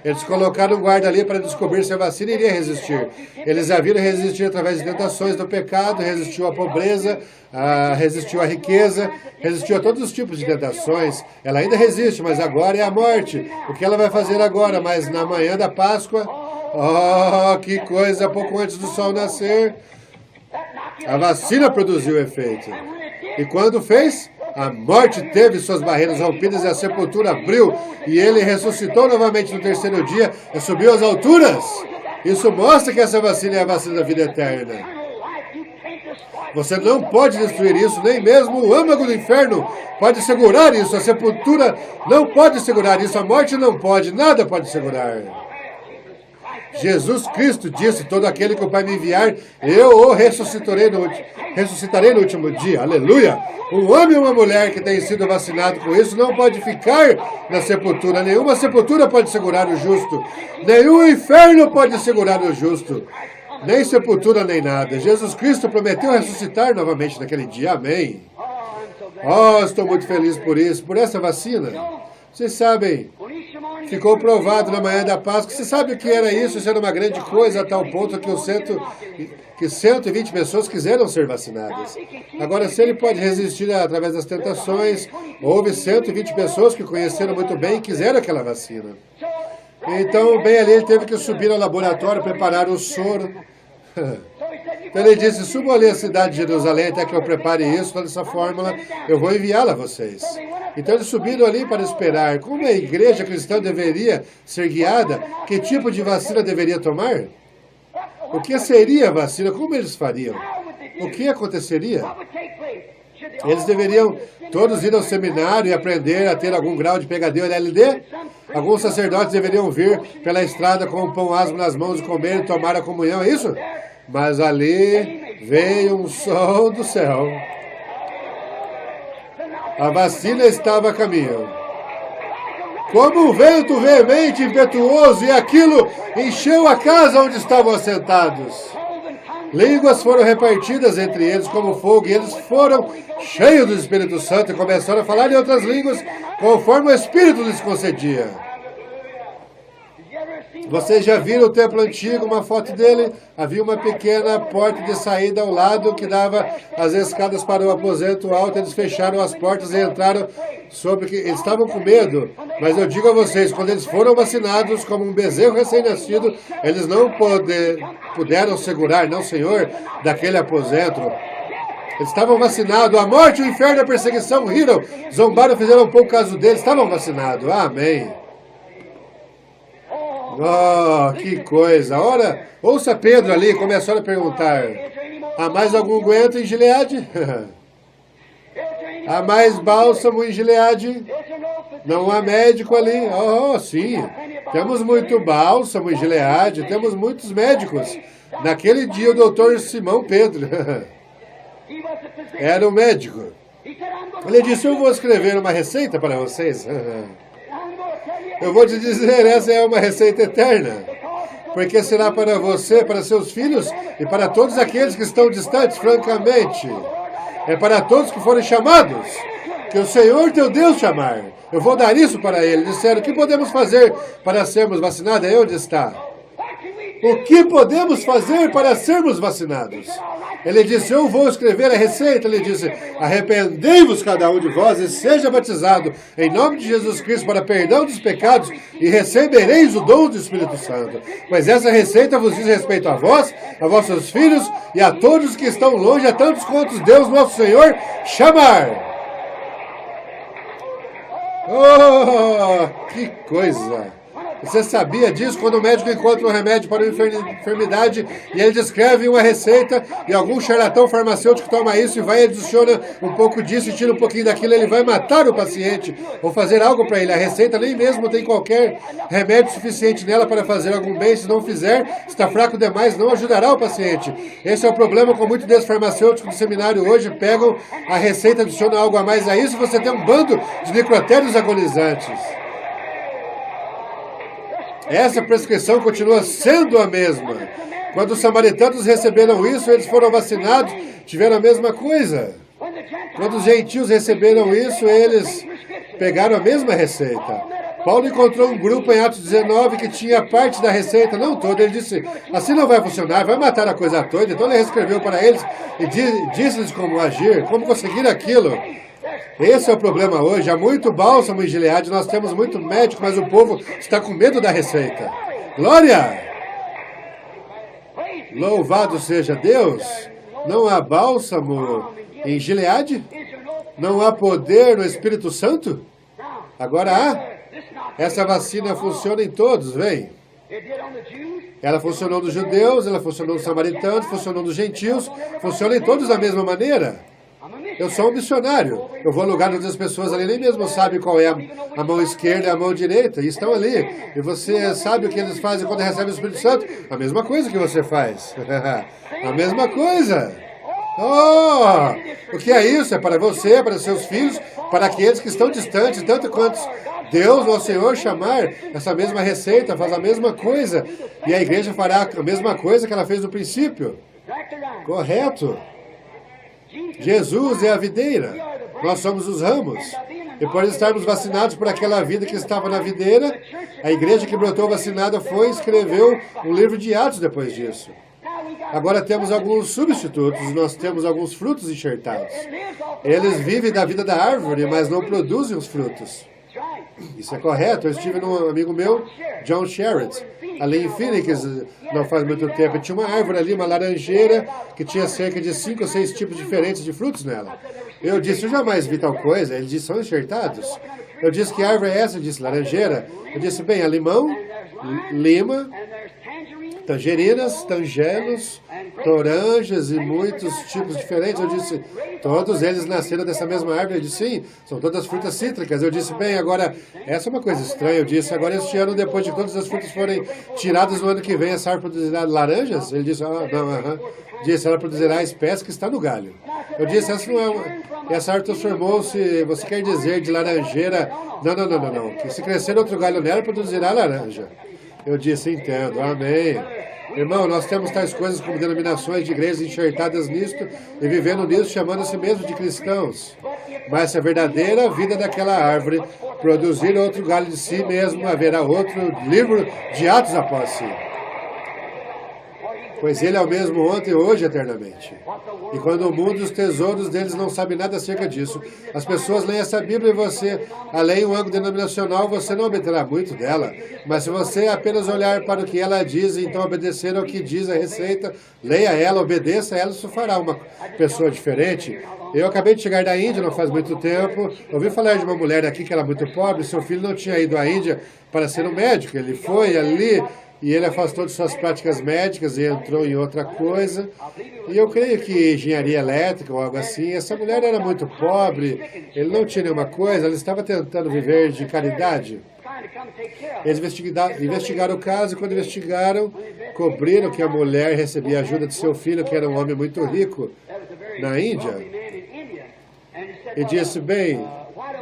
Eles colocaram um guarda ali para descobrir se a vacina iria resistir. Eles a viram resistir através de tentações do pecado, resistiu à pobreza, resistiu à riqueza, resistiu a todos os tipos de tentações. Ela ainda resiste, mas agora é a morte. O que ela vai fazer agora? Mas na manhã da Páscoa, oh, que coisa, pouco antes do sol nascer, a vacina produziu efeito. E quando fez? A morte teve suas barreiras rompidas e a sepultura abriu. E ele ressuscitou novamente no terceiro dia e subiu às alturas. Isso mostra que essa vacina é a vacina da vida eterna. Você não pode destruir isso, nem mesmo o âmago do inferno pode segurar isso. A sepultura não pode segurar isso, a morte não pode, nada pode segurar. Jesus Cristo disse, todo aquele que o Pai me enviar, eu o ressuscitarei no último dia. Aleluia! Um homem e uma mulher que tem sido vacinado com isso não pode ficar na sepultura. Nenhuma sepultura pode segurar o justo. Nenhum inferno pode segurar o justo. Nem sepultura, nem nada. Jesus Cristo prometeu ressuscitar novamente naquele dia. Amém. Oh, estou muito feliz por isso, por essa vacina. Vocês sabem, ficou provado na manhã da Páscoa. Você sabe o que era isso? Isso era uma grande coisa a tal ponto que 120 pessoas quiseram ser vacinadas. Agora, se ele pode resistir através das tentações, houve 120 pessoas que conheceram muito bem e quiseram aquela vacina. Então, bem ali, ele teve que subir ao laboratório, preparar o soro. Então ele disse, subam ali à cidade de Jerusalém até que eu prepare isso, toda essa fórmula, eu vou enviá-la a vocês. Então eles subiram ali para esperar. Como a igreja cristã deveria ser guiada? Que tipo de vacina deveria tomar? O que seria a vacina? Como eles fariam? O que aconteceria? Eles deveriam todos ir ao seminário e aprender a ter algum grau de PhD ou LLD? Alguns sacerdotes deveriam vir pela estrada com um pão asmo nas mãos e comer e tomar a comunhão, é isso? Mas ali veio um som do céu. A vacina estava a caminho. Como um vento veemente, impetuoso, e aquilo encheu a casa onde estavam assentados. Línguas foram repartidas entre eles como fogo, e eles foram cheios do Espírito Santo e começaram a falar em outras línguas, conforme o Espírito lhes concedia. Vocês já viram o templo antigo, uma foto dele? Havia uma pequena porta de saída ao lado que dava as escadas para o aposento alto. Eles fecharam as portas e entraram sobre que eles estavam com medo. Mas eu digo a vocês, quando eles foram vacinados como um bezerro recém-nascido, eles não puderam segurar, não, Senhor, daquele aposento. Eles estavam vacinados. A morte, o inferno, a perseguição riram, zombaram, fizeram um pouco caso deles. Estavam vacinados. Amém. Oh, que coisa. Ora, ouça Pedro ali, começaram a perguntar. Há mais algum guento em Gileade? Há mais bálsamo em Gileade? Não há médico ali? Oh, sim. Temos muito bálsamo em Gileade, temos muitos médicos. Naquele dia o doutor Simão Pedro era um médico. Ele disse, eu vou escrever uma receita para vocês. Eu vou te dizer, essa é uma receita eterna. Porque será para você, para seus filhos e para todos aqueles que estão distantes, francamente. É para todos que forem chamados, que o Senhor teu Deus chamar. Eu vou dar isso para ele. Disseram, o que podemos fazer para sermos vacinados? Aí onde está? O que podemos fazer para sermos vacinados? Ele disse, eu vou escrever a receita. Ele disse, arrependei-vos cada um de vós e seja batizado em nome de Jesus Cristo para perdão dos pecados e recebereis o dom do Espírito Santo. Mas essa receita vos diz respeito a vós, a vossos filhos e a todos que estão longe, a tantos quantos Deus nosso Senhor chamar. Oh, que coisa! Você sabia disso? Quando o médico encontra um remédio para uma enfermidade e ele descreve uma receita e algum charlatão farmacêutico toma isso e vai e adiciona um pouco disso e tira um pouquinho daquilo, ele vai matar o paciente ou fazer algo para ele. A receita nem mesmo tem qualquer remédio suficiente nela para fazer algum bem. Se não fizer, está fraco demais, não ajudará o paciente. Esse é o problema com muitos desses farmacêuticos do seminário hoje. Pegam a receita, adicionam algo a mais a isso, você tem um bando de necrotérios agonizantes. Essa prescrição continua sendo a mesma. Quando os samaritanos receberam isso, eles foram vacinados, tiveram a mesma coisa. Quando os gentios receberam isso, eles pegaram a mesma receita. Paulo encontrou um grupo em Atos 19 que tinha parte da receita, não toda. Ele disse, assim não vai funcionar, vai matar a coisa toda. Então ele reescreveu para eles e disse-lhes como agir, como conseguir aquilo. Esse é o problema hoje. Há muito bálsamo em Gileade, nós temos muito médico, mas o povo está com medo da receita. Glória! Louvado seja Deus! Não há bálsamo em Gileade? Não há poder no Espírito Santo? Agora há. Essa vacina funciona em todos, vem. Ela funcionou nos judeus, ela funcionou nos samaritanos, funcionou nos gentios, funciona em todos da mesma maneira. Eu sou um missionário. Eu vou a lugar onde as pessoas ali nem mesmo sabem qual é a mão esquerda e a mão direita. E estão ali. E você sabe o que eles fazem quando recebem o Espírito Santo? A mesma coisa que você faz. A mesma coisa. Oh! O que é isso? É para você, para seus filhos, para aqueles que estão distantes, tanto quanto Deus, nosso Senhor, chamar essa mesma receita, faz a mesma coisa. E a igreja fará a mesma coisa que ela fez no princípio. Correto. Jesus é a videira, nós somos os ramos. E por estarmos vacinados por aquela vida que estava na videira, a igreja que brotou vacinada foi e escreveu um livro de Atos depois disso. Agora temos alguns substitutos, nós temos alguns frutos enxertados. Eles vivem da vida da árvore, mas não produzem os frutos. Isso é correto. Eu estive num amigo meu, John Sherritt, ali em Phoenix, não faz muito tempo. Tinha uma árvore ali, uma laranjeira, que tinha cerca de 5 ou 6 tipos diferentes de frutos nela. Eu disse, eu jamais vi tal coisa. Ele disse, são enxertados. Eu disse, que árvore é essa? Ele disse, laranjeira. Eu disse, bem, é limão, lima, tangerinas, tangelos, toranjas e muitos tipos diferentes. Eu disse, todos eles nasceram dessa mesma árvore. Ele disse, sim, são todas frutas cítricas. Eu disse, bem, agora, essa é uma coisa estranha. Eu disse, agora este ano, depois de todas as frutas forem tiradas no ano que vem, essa árvore produzirá laranjas? Ele disse, não. Disse, ela produzirá a espécie que está no galho. Eu disse, essa não é uma... Essa árvore transformou-se, você quer dizer, de laranjeira? Não. Que se crescer outro galho nela, produzirá laranja. Eu disse, entendo, amém. Irmão, nós temos tais coisas como denominações de igrejas enxertadas nisto e vivendo nisso, chamando a si mesmo de cristãos. Mas se a verdadeira vida daquela árvore produzir outro galho de si mesmo, haverá outro livro de Atos após si. Pois ele é o mesmo ontem, hoje, eternamente. E quando o mundo e os tesouros deles não sabem nada acerca disso, as pessoas leem essa Bíblia e você, além do ângulo denominacional, você não obterá muito dela. Mas se você apenas olhar para o que ela diz e então obedecer ao que diz a receita, leia ela, obedeça ela, isso fará uma pessoa diferente. Eu acabei de chegar da Índia não faz muito tempo, ouvi falar de uma mulher aqui que era muito pobre, seu filho não tinha ido à Índia para ser um médico, ele foi ali e ele afastou de suas práticas médicas e entrou em outra coisa. E eu creio que engenharia elétrica ou algo assim, essa mulher era muito pobre, ele não tinha nenhuma coisa, ela estava tentando viver de caridade. Eles investigaram o caso e quando investigaram, cobriram que a mulher recebia ajuda de seu filho, que era um homem muito rico na Índia. E disse, bem,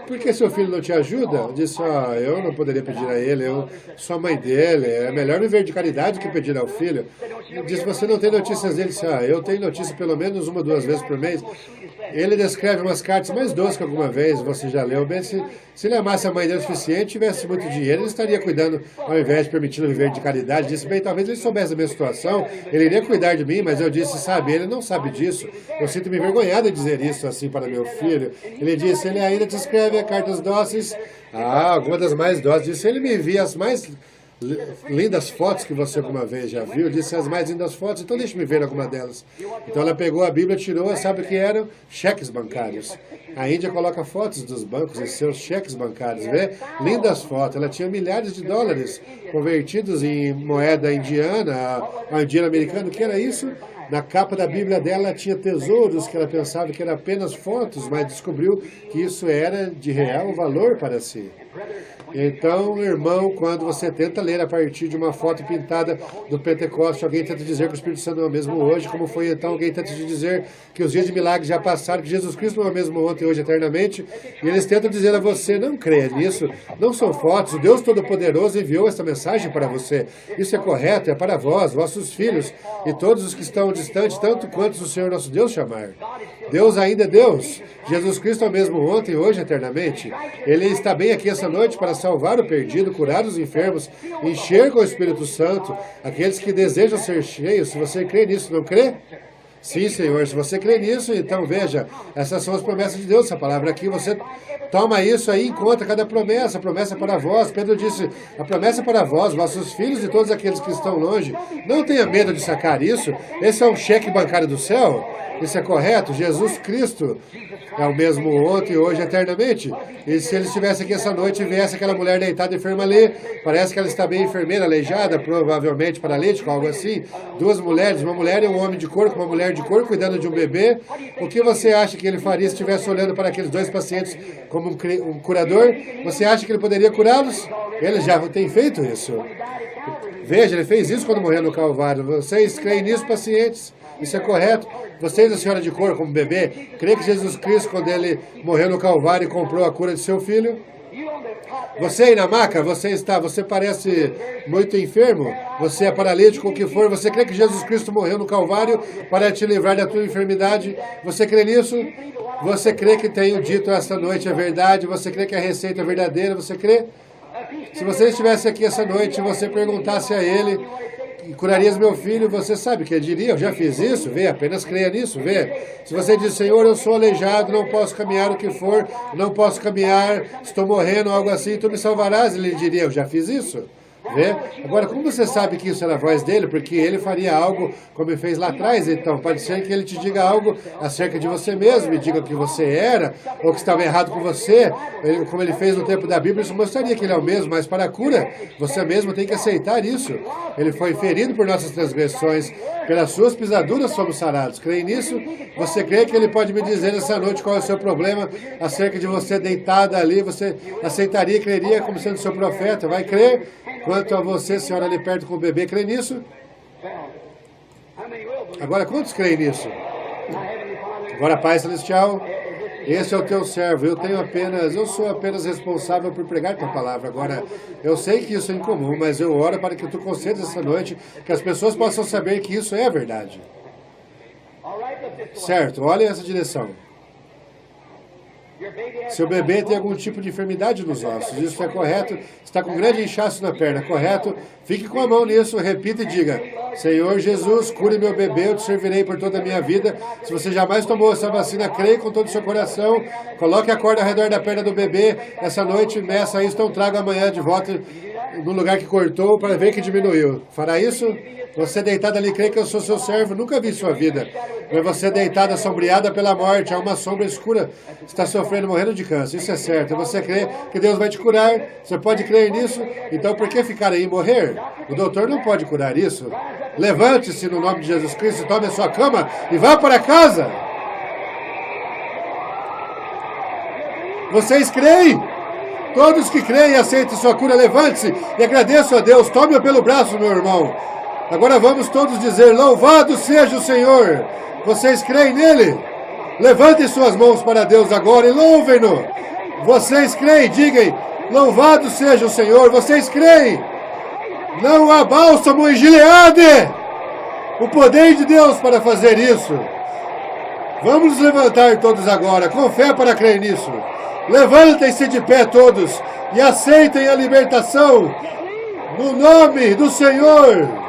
por que seu filho não te ajuda? Eu disse, eu não poderia pedir a ele, eu sou a mãe dele, é melhor viver de caridade que pedir ao filho. Eu disse, você não tem notícias dele? Disse, eu tenho notícia pelo menos 1 ou 2 vezes por mês. Ele descreve umas cartas mais doces que alguma vez você já leu. Bem, se ele amasse a mãe dele o suficiente, tivesse muito dinheiro, ele estaria cuidando, ao invés de permitindo viver de caridade. Disse, bem, talvez ele soubesse da minha situação, ele iria cuidar de mim, mas eu disse, sabe, ele não sabe disso. Eu sinto-me envergonhado de dizer isso assim para meu filho. Ele disse, ele ainda descreve cartas doces. Alguma das mais doces. Disse, ele me envia as mais lindas fotos que você alguma vez já viu, disse as mais lindas fotos, então deixe-me ver alguma delas. Então ela pegou a Bíblia, tirou, sabe o que eram? Cheques bancários. A Índia coloca fotos dos bancos em seus cheques bancários, vê? Lindas fotos, ela tinha milhares de dólares convertidos em moeda indiana, a indiana americana, o que era isso? Na capa da Bíblia dela tinha tesouros que ela pensava que eram apenas fotos, mas descobriu que isso era de real valor para si. Então, irmão, quando você tenta ler a partir de uma foto pintada do Pentecoste, alguém tenta dizer que o Espírito Santo não é o mesmo hoje, como foi então, alguém tenta te dizer que os dias de milagres já passaram, que Jesus Cristo não é o mesmo ontem, hoje, eternamente, e eles tentam dizer a você, não creia nisso, não são fotos, o Deus Todo-Poderoso enviou esta mensagem para você. Isso é correto, é para vós, vossos filhos, e todos os que estão distantes, tanto quanto o Senhor nosso Deus chamar. Deus ainda é Deus. Jesus Cristo é o mesmo ontem, hoje, eternamente. Ele está bem aqui essa noite para salvar o perdido, curar os enfermos, encher com o Espírito Santo aqueles que desejam ser cheios. Se você crê nisso, não crê? Sim, Senhor. Se você crê nisso, então veja, essas são as promessas de Deus. Essa palavra aqui, você toma isso aí em conta, cada promessa, a promessa para vós. Pedro disse, a promessa para vós, vossos filhos e todos aqueles que estão longe. Não tenha medo de sacar isso. Esse é um cheque bancário do céu. Isso é correto? Jesus Cristo é o mesmo ontem, hoje, eternamente. E se ele estivesse aqui essa noite e viesse aquela mulher deitada enferma ali, parece que ela está bem enfermeira, aleijada, provavelmente paralítica, algo assim. 2 mulheres, uma mulher e um homem de cor, com uma mulher de cor, cuidando de um bebê. O que você acha que ele faria se estivesse olhando para aqueles 2 pacientes como um curador? Você acha que ele poderia curá-los? Ele já tem feito isso. Veja, ele fez isso quando morreu no Calvário. Vocês creem nisso, pacientes? Isso é correto? Vocês, a senhora de cor, como bebê, crê que Jesus Cristo, quando ele morreu no Calvário e comprou a cura de seu filho? Você aí na maca, você parece muito enfermo, você é paralítico, o que for, você crê que Jesus Cristo morreu no Calvário para te livrar da tua enfermidade? Você crê nisso? Você crê que tenho dito esta noite a verdade? Você crê que a receita é verdadeira? Você crê? Se você estivesse aqui essa noite e você perguntasse a ele, curarias meu filho, você sabe o que ele diria? Eu já fiz isso, vê, apenas creia nisso, vê. Se você diz, Senhor, eu sou aleijado, não posso caminhar o que for, não posso caminhar, estou morrendo, algo assim, tu me salvarás? Ele diria, eu já fiz isso. Vê? Agora, como você sabe que isso era a voz dele? Porque ele faria algo como ele fez lá atrás. Então, pode ser que ele te diga algo acerca de você mesmo, e diga o que você era, ou que estava errado com você, como ele fez no tempo da Bíblia. Isso mostraria que ele é o mesmo, mas para a cura, você mesmo tem que aceitar isso. Ele foi ferido por nossas transgressões, pelas suas pisaduras somos sarados. Crê nisso? Você crê que ele pode me dizer essa noite qual é o seu problema acerca de você deitada ali? Você aceitaria e creria como sendo seu profeta? Vai crer? Quanto a você, senhora ali perto com o bebê, crê nisso? Agora, quantos creem nisso? Agora, Pai Celestial, Esse é o teu servo, eu sou apenas responsável por pregar tua palavra. Agora, eu sei que isso é incomum, mas eu oro para que tu concedas essa noite, que as pessoas possam saber que isso é a verdade. Certo, olha essa direção. Seu bebê tem algum tipo de enfermidade nos ossos, isso é correto, está com grande inchaço na perna, correto? Fique com a mão nisso, repita e diga: Senhor Jesus, cure meu bebê, eu te servirei por toda a minha vida. Se você jamais tomou essa vacina, creia com todo o seu coração, coloque a corda ao redor da perna do bebê, essa noite, meça isso, então traga amanhã de volta no lugar que cortou para ver que diminuiu. Fará isso? Você deitado ali, crê que eu sou seu servo, nunca vi sua vida. Mas você deitado, assombreada pela morte, há uma sombra escura, está sofrendo, morrendo de câncer. Isso é certo. Você crê que Deus vai te curar? Você pode crer nisso? Então por que ficar aí e morrer? O doutor não pode curar isso. Levante-se no nome de Jesus Cristo, tome a sua cama e vá para casa. Vocês creem? Todos que creem e aceitem sua cura, levante-se e agradeço a Deus. Tome-o pelo braço, meu irmão. Agora vamos todos dizer: louvado seja o Senhor. Vocês creem nele? Levantem suas mãos para Deus agora e louvem-no. Vocês creem? Digam: louvado seja o Senhor. Vocês creem? Não há bálsamo em Gileade. O poder de Deus para fazer isso. Vamos nos levantar todos agora, com fé para crer nisso. Levantem-se de pé todos e aceitem a libertação no nome do Senhor.